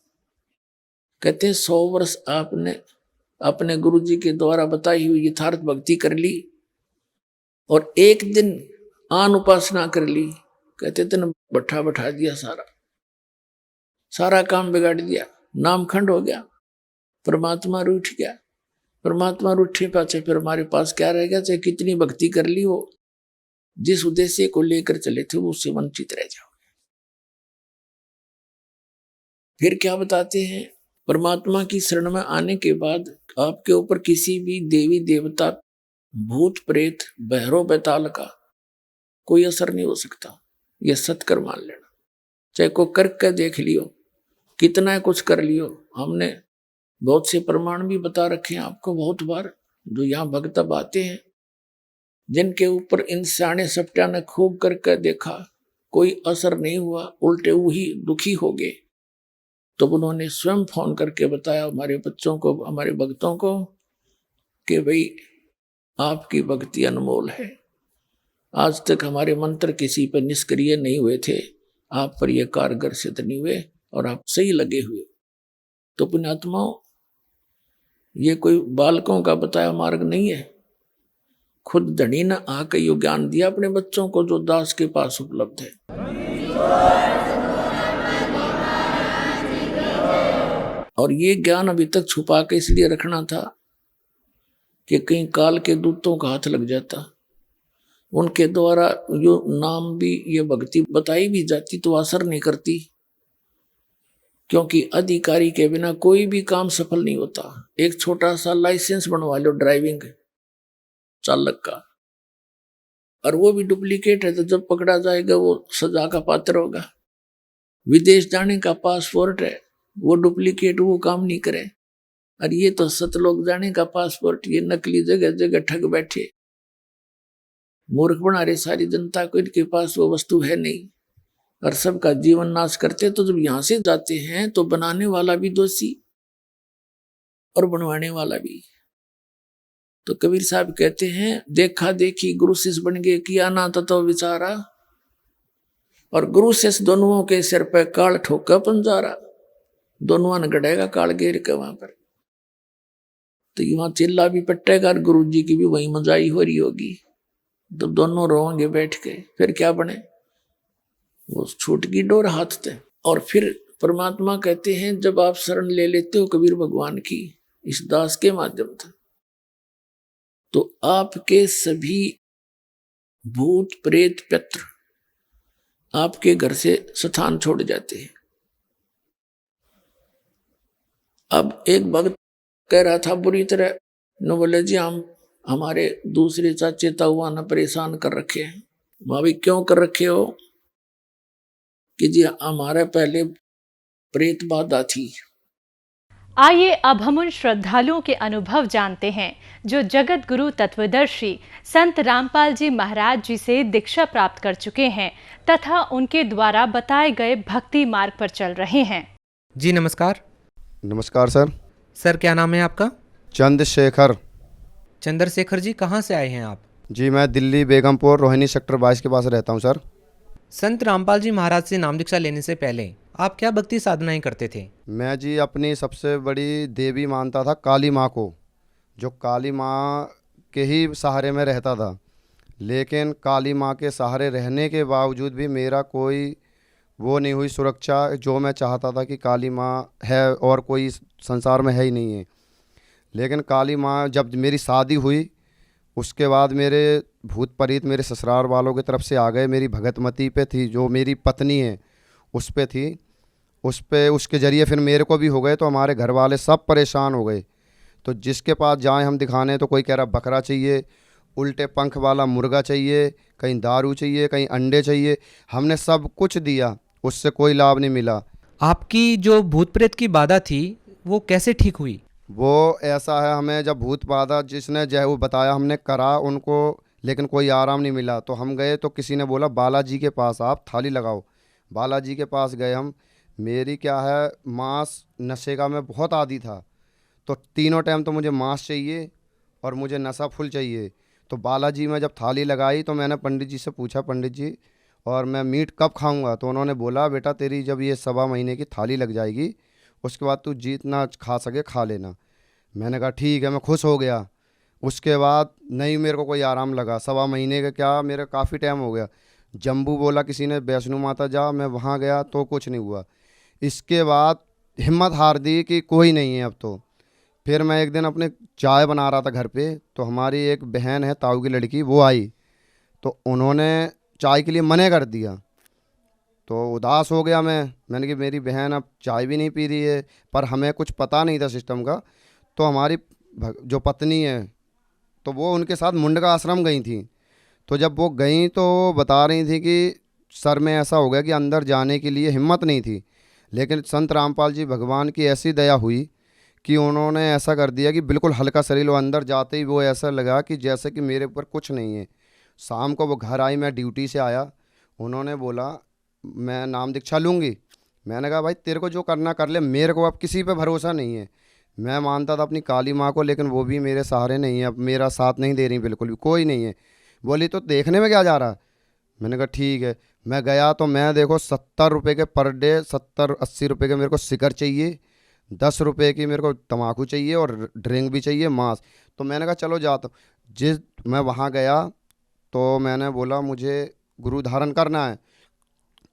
कहते हैं 100 वर्ष आपने अपने गुरु जी के द्वारा बताई हुई यथार्थ भक्ति कर ली और एक दिन आन उपासना कर ली, कहते तेने बैठा दिया, सारा काम बिगाड़ दिया, नाम खंड हो गया, परमात्मा रूठ गया। परमात्मा रूठे पाचे फिर हमारे पास क्या रह गया? चाहे कितनी भक्ति कर ली हो, जिस उद्देश्य को लेकर चले थे वो उससे वंचित रह जाओगे। फिर क्या बताते हैं? परमात्मा की शरण में आने के बाद आपके ऊपर किसी भी देवी देवता, भूत प्रेत, बहरो बैताल का कोई असर नहीं हो सकता। यह सत्कर मान लेना। चाहे को करके देख लियो, कितना कुछ कर लियो, हमने बहुत से प्रमाण भी बता रखे हैं आपको बहुत बार, जो यहाँ भक्त आते हैं जिनके ऊपर इन सियाने सप्टिया ने खूब करके देखा, कोई असर नहीं हुआ, उल्टे वही दुखी हो गए, तो उन्होंने स्वयं फोन करके बताया हमारे बच्चों को, हमारे भक्तों को कि भाई आपकी भक्ति अनमोल है, आज तक हमारे मंत्र किसी पर निष्क्रिय नहीं हुए थे, आप पर यह कारगर सिद्ध नहीं हुए और आप सही लगे हुए। तो पुण्यात्माओं, ये कोई बालकों का बताया मार्ग नहीं है। खुद धनी ने आकर यो ज्ञान दिया अपने बच्चों को जो दास के पास उपलब्ध है। और ये ज्ञान अभी तक छुपा के इसलिए रखना था कि कहीं काल के दूतों का हाथ लग जाता, उनके द्वारा जो नाम भी ये भक्ति बताई भी जाती तो असर नहीं करती, क्योंकि अधिकारी के बिना कोई भी काम सफल नहीं होता। एक छोटा सा लाइसेंस बनवा लो ड्राइविंग चालक का, और वो भी डुप्लीकेट है तो जब पकड़ा जाएगा वो सजा का पात्र होगा। विदेश जाने का पासपोर्ट है, वो डुप्लीकेट, वो काम नहीं करे। और ये तो सतलोक जाने का पासपोर्ट, ये नकली जगह जगह ठग बैठे, मूर्ख बना रहे सारी जनता को, इनके पास वो वस्तु है नहीं और सबका जीवन नाश करते। तो जब यहां से जाते हैं तो बनाने वाला भी दोषी और बनवाने वाला भी। तो कबीर साहब कहते हैं देखा देखी गुरु शिष्य बन गए, किया ना ततो विचारा, और गुरु शिष्य दोनों के सिर पे काल ठोका पंजारा, दोनों ने गड़ेगा काल घेर के वहां पर। तो वहां चिल्ला भी पट्टेगा और गुरु जी की भी वही मजाई हो रही होगी, तो दोनों रोएंगे बैठ के। फिर क्या बने? वो छूट गई डोर हाथ से। और फिर परमात्मा कहते हैं जब आप शरण ले लेते हो कबीर भगवान की इस दास के माध्यम से, तो आपके सभी भूत प्रेत पितृ आपके घर से स्थान छोड़ जाते हैं। अब एक भक्त कह रहा था बुरी तरह न बोले जी हम हमारे दूसरे चाचे ताऊआ ने परेशान कर रखे हैं। भाभी क्यों कर रखे हो? कि जी हमारे पहले प्रेत बाधा थी। आइए अब हम उन श्रद्धालुओं के अनुभव जानते हैं जो जगत गुरु तत्वदर्शी संत रामपाल जी महाराज जी से दीक्षा प्राप्त कर चुके हैं तथा उनके द्वारा बताए गए भक्ति मार्ग पर चल रहे हैं। जी नमस्कार। नमस्कार सर। सर क्या नाम है आपका? चंद्रशेखर। चंद्रशेखर जी, कहाँ से आए हैं आप? जी मैं दिल्ली बेगमपुर रोहिणी सेक्टर 22 के पास रहता हूँ सर। संत रामपाल जी महाराज से नाम दीक्षा लेने से पहले आप क्या भक्ति साधनाएं करते थे? मैं जी अपनी सबसे बड़ी देवी मानता था काली माँ को, जो काली माँ के ही सहारे में रहता था। लेकिन काली माँ के सहारे रहने के बावजूद भी मेरा कोई वो नहीं हुई सुरक्षा जो मैं चाहता था कि काली माँ है और कोई संसार में है ही नहीं है। लेकिन काली माँ जब मेरी शादी हुई उसके बाद मेरे भूत प्रेत मेरे ससुराल वालों की तरफ से आ गए। मेरी भगतमती पे थी, जो मेरी पत्नी है उस पे थी, उस पे उसके ज़रिए फिर मेरे को भी हो गए। तो हमारे घर वाले सब परेशान हो गए। तो जिसके पास जाएं हम दिखाने तो कोई कह रहा बकरा चाहिए, उल्टे पंख वाला मुर्गा चाहिए, कहीं दारू चाहिए, कहीं अंडे चाहिए। हमने सब कुछ दिया, उससे कोई लाभ नहीं मिला। आपकी जो भूत प्रेत की बाधा थी वो कैसे ठीक हुई? वो ऐसा है, हमें जब भूत बाधा जिसने जो है वो बताया हमने करा उनको, लेकिन कोई आराम नहीं मिला। तो हम गए तो किसी ने बोला बालाजी के पास आप थाली लगाओ। बालाजी के पास गए हम। मेरी क्या है मांस नशे का मैं बहुत आदी था, तो तीनों टाइम तो मुझे मांस चाहिए और मुझे नशा फुल चाहिए। तो बालाजी में जब थाली लगाई तो मैंने पंडित जी से पूछा, पंडित जी और मैं मीट कब खाऊंगा? तो उन्होंने बोला बेटा तेरी जब ये 1.25 महीने की थाली लग जाएगी उसके बाद तू जितना खा सके खा लेना। मैंने कहा ठीक है, मैं खुश हो गया। उसके बाद नहीं मेरे को कोई आराम लगा। 1.25 महीने का क्या, मेरा काफ़ी टाइम हो गया। जम्बू बोला किसी ने वैष्णो माता जा, मैं वहाँ गया तो कुछ नहीं हुआ। इसके बाद हिम्मत हार दी कि कोई नहीं है अब तो। फिर मैं एक दिन अपने चाय बना रहा था घर पे, तो हमारी एक बहन है ताऊ की लड़की, वो आई तो उन्होंने चाय के लिए मना कर दिया। तो उदास हो गया मैंने कि मेरी बहन अब चाय भी नहीं पी रही है, पर हमें कुछ पता नहीं था सिस्टम का। तो हमारी जो पत्नी है तो वो उनके साथ मुंडका आश्रम गई थी। तो जब वो गई तो बता रही थी कि सर में ऐसा हो गया कि अंदर जाने के लिए हिम्मत नहीं थी। लेकिन संत रामपाल जी भगवान की ऐसी दया हुई कि उन्होंने ऐसा कर दिया कि बिल्कुल हल्का शरीर, वो अंदर जाते ही वो ऐसा लगा कि जैसे कि मेरे ऊपर कुछ नहीं है। शाम को वो घर आई, मैं ड्यूटी से आया, उन्होंने बोला मैं नाम दीक्षा लूँगी। मैंने कहा भाई तेरे को जो करना कर ले, मेरे को अब किसी पे भरोसा नहीं है। मैं मानता था अपनी काली माँ को, लेकिन वो भी मेरे सहारे नहीं है, अब मेरा साथ नहीं दे रही, बिल्कुल भी कोई नहीं है। बोली तो देखने में क्या जा रहा? मैंने कहा ठीक है। मैं गया तो मैं देखो 70 रुपये के पर डे, 70-80 रुपये के मेरे को सिगर चाहिए, 10 रुपये की मेरे को तम्बाकू चाहिए और ड्रिंक भी चाहिए, मांस। तो मैंने कहा चलो जाता हूँ। जिस मैं वहाँ गया तो मैंने बोला मुझे गुरु धारण करना है।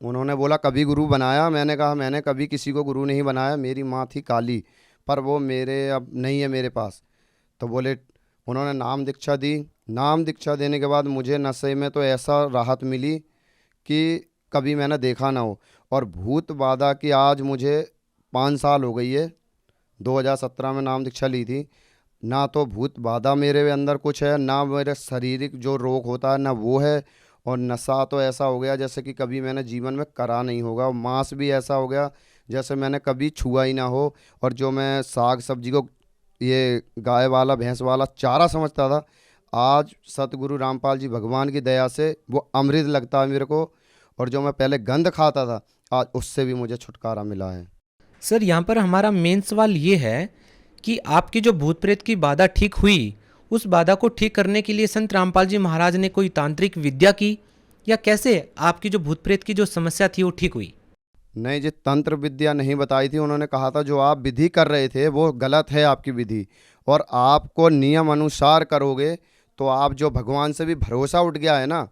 उन्होंने बोला कभी गुरु बनाया? मैंने कहा मैंने कभी किसी को गुरु नहीं बनाया, मेरी माँ थी काली, पर वो मेरे अब नहीं है मेरे पास। तो बोले, उन्होंने नाम दीक्षा दी। नाम दीक्षा देने के बाद मुझे नशे में तो ऐसा राहत मिली कि कभी मैंने देखा ना हो। और भूत बाधा की आज मुझे 5 साल हो गई है। 2017 में नाम दीक्षा ली थी। ना तो भूत बाधा मेरे अंदर कुछ है, ना मेरे शारीरिक जो रोग होता है ना वो है, और नशा तो ऐसा हो गया जैसे कि कभी मैंने जीवन में करा नहीं होगा। और मांस भी ऐसा हो गया जैसे मैंने कभी छुआ ही ना हो। और जो मैं साग सब्जी को ये गाय वाला भैंस वाला चारा समझता था, आज सतगुरु रामपाल जी भगवान की दया से वो अमृत लगता है मेरे को। और जो मैं पहले गंध खाता था आज उससे भी मुझे छुटकारा मिला है। सर यहाँ पर हमारा मेन सवाल ये है कि आपकी जो भूत प्रेत की बाधा ठीक हुई, उस बाधा को ठीक करने के लिए संत रामपाल जी महाराज ने कोई तांत्रिक विद्या की, या कैसे आपकी जो भूत प्रेत की जो समस्या थी वो ठीक हुई? नहीं जी, तंत्र विद्या नहीं बताई थी। उन्होंने कहा था जो आप विधि कर रहे थे वो गलत है आपकी विधि, और आपको नियम अनुसार करोगे तो आप जो भगवान से भी भरोसा उठ गया है ना,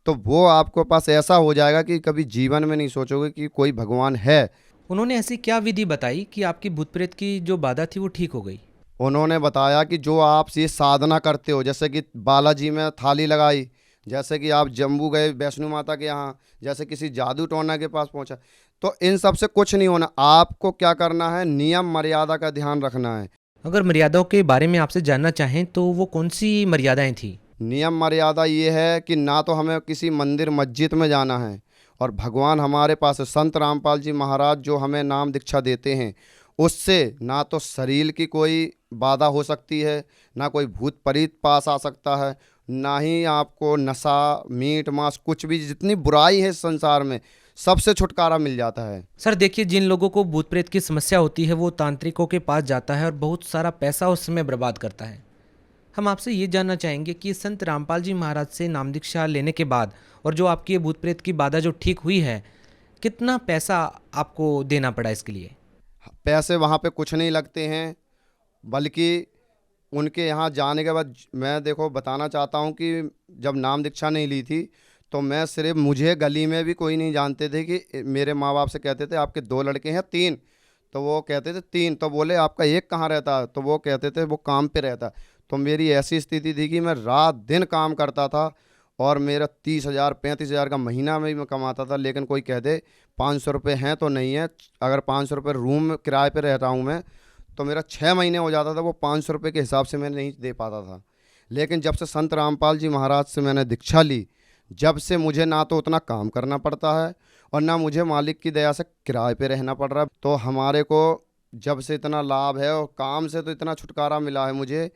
तो वो आपको पास ऐसा हो जाएगा कि कभी जीवन में नहीं सोचोगे कि कोई भगवान है। उन्होंने ऐसी क्या विधि बताई कि आपकी भूत प्रेत की जो बाधा थी वो ठीक हो गई? उन्होंने बताया कि जो आप ये साधना करते हो, जैसे कि बालाजी में थाली लगाई, जैसे कि आप जम्बू गए वैष्णो माता के यहाँ, जैसे किसी जादू टोना के पास पहुँचा, तो इन सब से कुछ नहीं होना। आपको क्या करना है, नियम मर्यादा का ध्यान रखना है। अगर मर्यादाओं के बारे में आपसे जानना चाहें तो वो कौन सी मर्यादाएं थी? नियम मर्यादा ये है कि ना तो हमें किसी मंदिर मस्जिद में जाना है, और भगवान हमारे पास है, संत रामपाल जी महाराज जो हमें नाम दीक्षा देते हैं, उससे ना तो शरीर की कोई बाधा हो सकती है, ना कोई भूत प्रेत पास आ सकता है, ना ही आपको नशा मीट मांस कुछ भी जितनी बुराई है इस संसार में सबसे छुटकारा मिल जाता है। सर देखिए, जिन लोगों को भूत प्रेत की समस्या होती है वो तांत्रिकों के पास जाता है और बहुत सारा पैसा उस समय बर्बाद करता है। हम आपसे ये जानना चाहेंगे कि संत रामपाल जी महाराज से नाम दीक्षा लेने के बाद और जो आपकी ये भूत प्रेत की बाधा जो ठीक हुई है, कितना पैसा आपको देना पड़ा इसके लिए? पैसे वहाँ पे कुछ नहीं लगते हैं, बल्कि उनके यहाँ जाने के बाद मैं देखो बताना चाहता हूँ कि जब नाम दीक्षा नहीं ली थी तो मैं सिर्फ, मुझे गली में भी कोई नहीं जानते थे कि मेरे माँ बाप से कहते थे आपके 2 लड़के हैं 3, तो वो कहते थे 3, तो बोले आपका एक कहाँ रहता है, तो वो कहते थे वो काम पे रहता है। तो मेरी ऐसी स्थिति थी कि मैं रात दिन काम करता था और मेरा 30,000 35,000 का महीना में मैं कमाता था, लेकिन कोई कह दे 500 रुपये हैं तो नहीं है, अगर 500 रुपये रूम किराए पे रह रहा हूँ मैं, तो मेरा 6 महीने हो जाता था, वो 500 रुपये के हिसाब से मैं नहीं दे पाता था। लेकिन जब से संत रामपाल जी महाराज से मैंने दीक्षा ली, जब से मुझे ना तो उतना काम करना पड़ता है और ना मुझे मालिक की दया से किराए पे रहना पड़ रहा है, तो हमारे को जब से इतना लाभ है और काम से तो इतना छुटकारा मिला है मुझे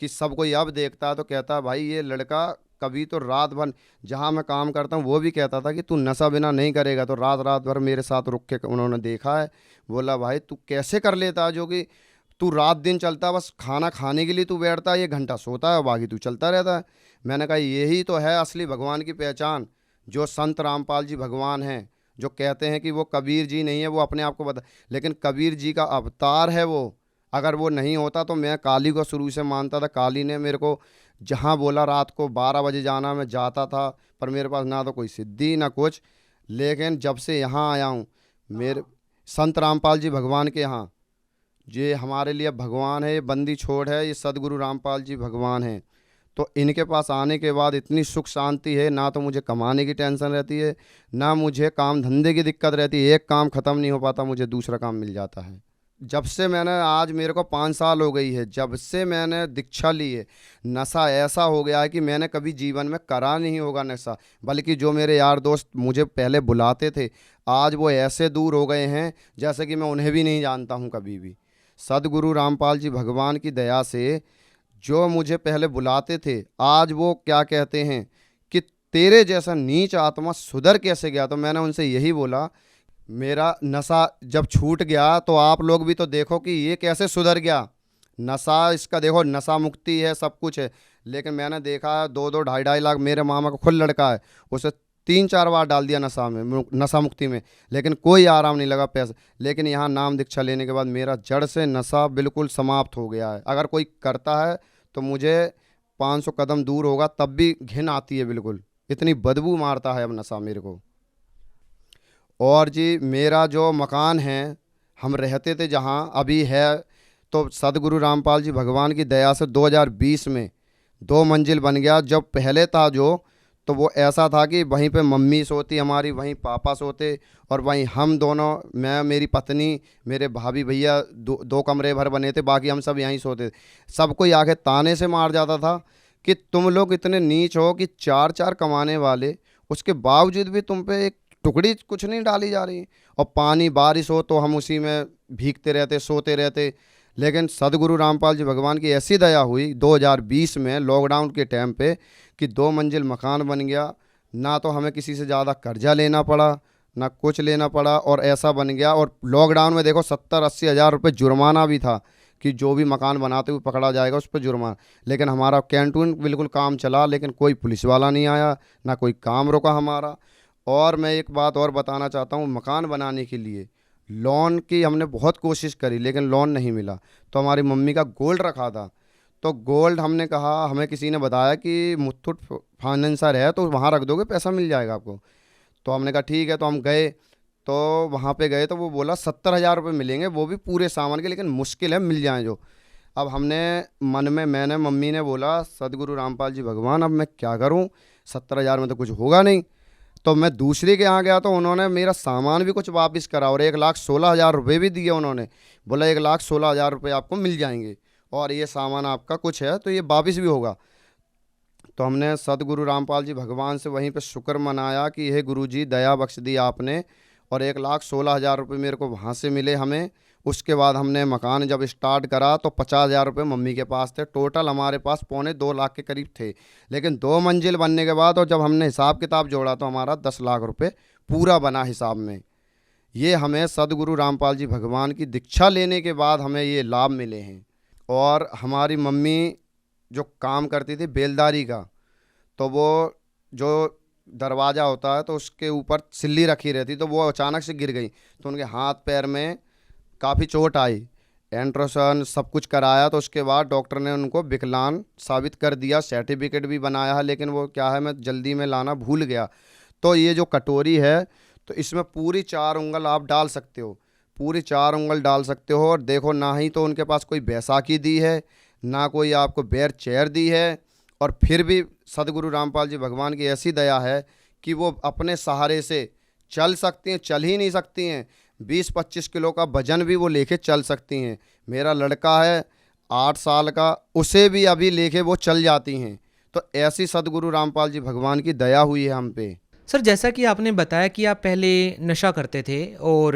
कि सब कोई अब देखता है तो कहता है भाई ये लड़का, कभी तो रात भर जहाँ मैं काम करता हूँ वो भी कहता था कि तू नशा बिना नहीं करेगा, तो रात रात भर मेरे साथ रुक के उन्होंने देखा है, बोला भाई तू कैसे कर लेता है, जो कि तू रात दिन चलता, बस खाना खाने के लिए तू बैठता है, 1 घंटा सोता है और बाकी तू चलता रहता है। मैंने कहा यही तो है असली भगवान की पहचान, जो संत रामपाल जी भगवान हैं, जो कहते हैं कि वो कबीर जी नहीं है, वो अपने आप को बता, लेकिन कबीर जी का अवतार है वो। अगर वो नहीं होता तो मैं काली को शुरू से मानता था, काली ने मेरे को जहाँ बोला रात को 12 बजे जाना, मैं जाता था, पर मेरे पास ना तो कोई सिद्धि ना कुछ। लेकिन जब से यहाँ आया हूँ मेरे संत रामपाल जी भगवान के यहाँ, ये हमारे लिए भगवान है, ये बंदी छोड़ है, ये सदगुरु रामपाल जी भगवान हैं, तो इनके पास आने के बाद इतनी सुख शांति है, ना तो मुझे कमाने की टेंशन रहती है, ना मुझे काम धंधे की दिक्कत रहती है, एक काम ख़त्म नहीं हो पाता मुझे दूसरा काम मिल जाता है। जब से मैंने, आज मेरे को 5 साल हो गई है जब से मैंने दीक्षा ली है, नशा ऐसा हो गया है कि मैंने कभी जीवन में करा नहीं होगा नशा, बल्कि जो मेरे यार दोस्त मुझे पहले बुलाते थे आज वो ऐसे दूर हो गए हैं जैसे कि मैं उन्हें भी नहीं जानता हूँ कभी भी। सदगुरु रामपाल जी भगवान की दया से जो मुझे पहले बुलाते थे, आज वो क्या कहते हैं कि तेरे जैसा नीच आत्मा सुधर कैसे गया। तो मैंने उनसे यही बोला, मेरा नशा जब छूट गया तो आप लोग भी तो देखो कि ये कैसे सुधर गया। नशा इसका देखो, नशा मुक्ति है, सब कुछ है, लेकिन मैंने देखा है 2-2 2.5 लाख, मेरे मामा का खुद लड़का है, उसे 3-4 बार डाल दिया नशा में, नशा मुक्ति में, लेकिन कोई आराम नहीं लगा पैसे। लेकिन यहाँ नाम दीक्षा लेने के बाद मेरा जड़ से नशा बिल्कुल समाप्त हो गया है। अगर कोई करता है तो मुझे 500 कदम दूर होगा तब भी घिन आती है, बिल्कुल इतनी बदबू मारता है अब नशा मेरे को। और जी मेरा जो मकान है, हम रहते थे जहाँ अभी है, तो सदगुरु रामपाल जी भगवान की दया से 2020 में 2 मंजिल बन गया। जब पहले था जो, तो वो ऐसा था कि वहीं पे मम्मी सोती हमारी, वहीं पापा सोते, और वहीं हम दोनों, मैं, मेरी पत्नी, मेरे भाभी भैया, 2 कमरे भर बने थे, बाकी हम सब यहीं सोते थे। सब कोई आके ताने से मार जाता था कि तुम लोग इतने नीच हो कि 4-4 कमाने वाले, उसके बावजूद भी तुम पे एक टुकड़ी कुछ नहीं डाली जा रही, और पानी बारिश हो तो हम उसी में भीगते रहते, सोते रहते। लेकिन सदगुरु रामपाल जी भगवान की ऐसी दया हुई 2020 में लॉकडाउन के टाइम पे कि 2 मंजिल मकान बन गया, ना तो हमें किसी से ज़्यादा कर्जा लेना पड़ा, ना कुछ लेना पड़ा, और ऐसा बन गया। और लॉकडाउन में देखो 70-80 हज़ार रुपये जुर्माना भी था कि जो भी मकान बनाते हुए पकड़ा जाएगा उस पर जुर्माना। लेकिन हमारा कैंटीन बिल्कुल काम चला, लेकिन कोई पुलिस वाला नहीं आया, ना कोई काम रोका हमारा। और मैं एक बात और बताना चाहता हूँ, मकान बनाने के लिए लोन की हमने बहुत कोशिश करी, लेकिन लोन नहीं मिला। तो हमारी मम्मी का गोल्ड रखा था, तो गोल्ड हमने कहा, हमें किसी ने बताया कि मुथूट फाइनेंसर है तो वहाँ रख दोगे पैसा मिल जाएगा आपको। तो हमने कहा ठीक है, तो हम गए, तो वहाँ पे गए तो वो बोला 70,000 रुपये मिलेंगे, वो भी पूरे सामान के, लेकिन मुश्किल है मिल जाए जो। अब हमने मन में, मैंने, मम्मी ने बोला सदगुरु रामपाल जी भगवान अब मैं क्या करूँ, 70,000 में तो कुछ होगा नहीं। तो मैं दूसरे के यहाँ गया तो उन्होंने मेरा सामान भी कुछ वापस करा और 1,16,000 रुपये भी दिए उन्होंने, बोला 1,16,000 रुपये आपको मिल जाएंगे। और ये सामान आपका कुछ है तो ये वापस भी होगा। तो हमने सदगुरु रामपाल जी भगवान से वहीं पे शुक्र मनाया कि हे गुरु जी दया बख्श दी आपने, और 1,16,000 रुपये मेरे को वहाँ से मिले हमें। उसके बाद हमने मकान जब स्टार्ट करा तो 50,000 रुपये मम्मी के पास थे। टोटल हमारे पास 2.25 लाख के करीब थे। लेकिन 2 मंजिल बनने के बाद और जब हमने हिसाब किताब जोड़ा तो हमारा 10 लाख रुपये पूरा बना हिसाब में। ये हमें सदगुरु रामपाल जी भगवान की दीक्षा लेने के बाद हमें ये लाभ मिले हैं। और हमारी मम्मी जो काम करती थी बेलदारी का, तो वो जो दरवाज़ा होता है तो उसके ऊपर सिल्ली रखी रहती, तो वो अचानक से गिर गई तो उनके हाथ पैर में काफ़ी चोट आई। एंट्रोसन सब कुछ कराया तो उसके बाद डॉक्टर ने उनको विकलांग साबित कर दिया, सर्टिफिकेट भी बनाया है, लेकिन वो क्या है मैं जल्दी में लाना भूल गया। तो ये जो कटोरी है तो इसमें पूरी 4 उंगल आप डाल सकते हो, पूरी 4 उंगल डाल सकते हो। और देखो ना ही तो उनके पास कोई बैसाखी दी है, ना कोई आपको बैर चेयर दी है, और फिर भी सदगुरु रामपाल जी भगवान की ऐसी दया है कि वो अपने सहारे से चल सकती हैं। चल ही नहीं सकती हैं, 20-25 किलो का वजन भी वो लेके चल सकती हैं। मेरा लड़का है 8 साल का, उसे भी अभी लेके वो चल जाती हैं। तो ऐसी सदगुरु रामपाल जी भगवान की दया हुई है हम पे। सर जैसा कि आपने बताया कि आप पहले नशा करते थे और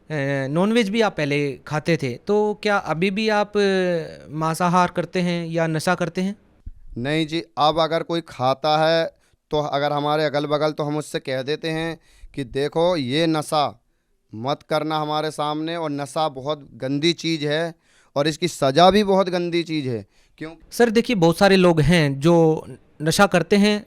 नॉनवेज भी आप पहले खाते थे, तो क्या अभी भी आप मांसाहार करते हैं या नशा करते हैं? नहीं जी, अब अगर कोई खाता है तो अगर हमारे अगल बगल तो हम उससे कह देते हैं कि देखो ये नशा मत करना हमारे सामने, और नशा बहुत गंदी चीज़ है और इसकी सज़ा भी बहुत गंदी चीज़ है। क्यों सर देखिए, बहुत सारे लोग हैं जो नशा करते हैं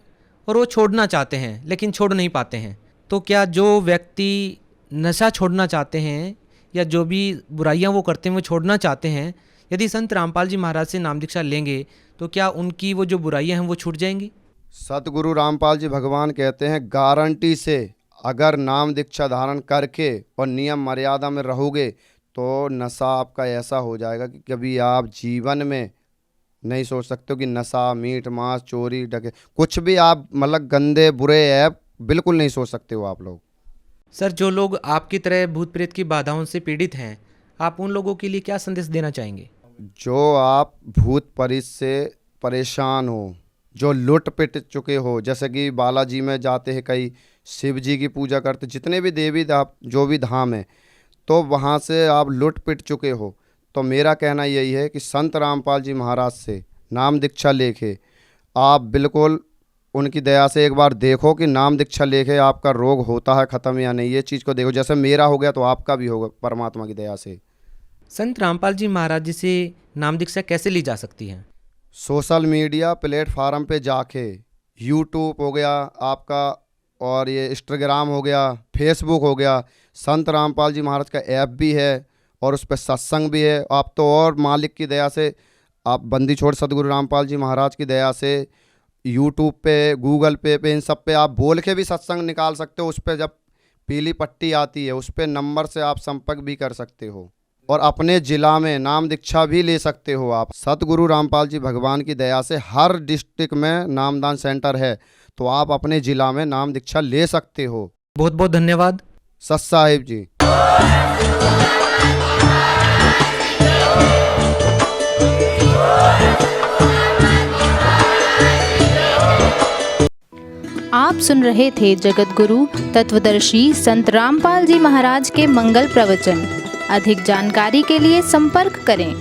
और वो छोड़ना चाहते हैं लेकिन छोड़ नहीं पाते हैं। तो क्या जो व्यक्ति नशा छोड़ना चाहते हैं या जो भी बुराइयां वो करते हैं वो छोड़ना चाहते हैं, यदि संत रामपाल जी महाराज से नाम दीक्षा लेंगे तो क्या उनकी वो जो बुराइयां हैं वो छूट जाएंगी? सतगुरु रामपाल जी भगवान कहते हैं गारंटी से अगर नाम दीक्षा धारण करके और नियम मर्यादा में रहोगे तो नशा आपका ऐसा हो जाएगा कि कभी आप जीवन में नहीं सोच सकते हो कि नशा, मीट मांस, चोरी, डके, कुछ भी आप मतलब गंदे बुरे ऐप बिल्कुल नहीं सोच सकते हो आप लोग। सर जो लोग आपकी तरह भूत प्रेत की बाधाओं से पीड़ित हैं, आप उन लोगों के लिए क्या संदेश देना चाहेंगे? जो आप भूत प्रेत से परेशान हो, जो लुट पिट चुके हो, जैसे कि बालाजी में जाते हैं कई, शिव जी की पूजा करते, जितने भी देवी जो भी धाम है, तो वहाँ से आप लुट पिट चुके हो, तो मेरा कहना यही है कि संत रामपाल जी महाराज से नाम दीक्षा लेके आप बिल्कुल उनकी दया से एक बार देखो कि नाम दीक्षा लेके आपका रोग होता है ख़त्म या नहीं। ये चीज़ को देखो, जैसे मेरा हो गया तो आपका भी होगा परमात्मा की दया से। संत रामपाल जी महाराज जी से नाम दीक्षा कैसे ली जा सकती है? सोशल मीडिया प्लेटफार्म पे जाके, यूट्यूब हो गया आपका, और ये इंस्टाग्राम हो गया, फेसबुक हो गया, संत रामपाल जी महाराज का ऐप भी है और उस पर सत्संग भी है। आप तो और मालिक की दया से, आप बंदी छोड़ सदगुरु रामपाल जी महाराज की दया से यूट्यूब पे, गूगल पे इन सब पे आप बोल के भी सत्संग निकाल सकते हो। उस पर जब पीली पट्टी आती है उस पर नंबर से आप संपर्क भी कर सकते हो और अपने ज़िला में नाम दीक्षा भी ले सकते हो आप। सतगुरु रामपाल जी भगवान की दया से हर डिस्ट्रिक्ट में नामदान सेंटर है, तो आप अपने ज़िला में नाम दीक्षा ले सकते हो। बहुत बहुत धन्यवाद सत साहिब जी। आप सुन रहे थे जगत गुरु तत्वदर्शी संत रामपाल जी महाराज के मंगल प्रवचन। अधिक जानकारी के लिए संपर्क करें।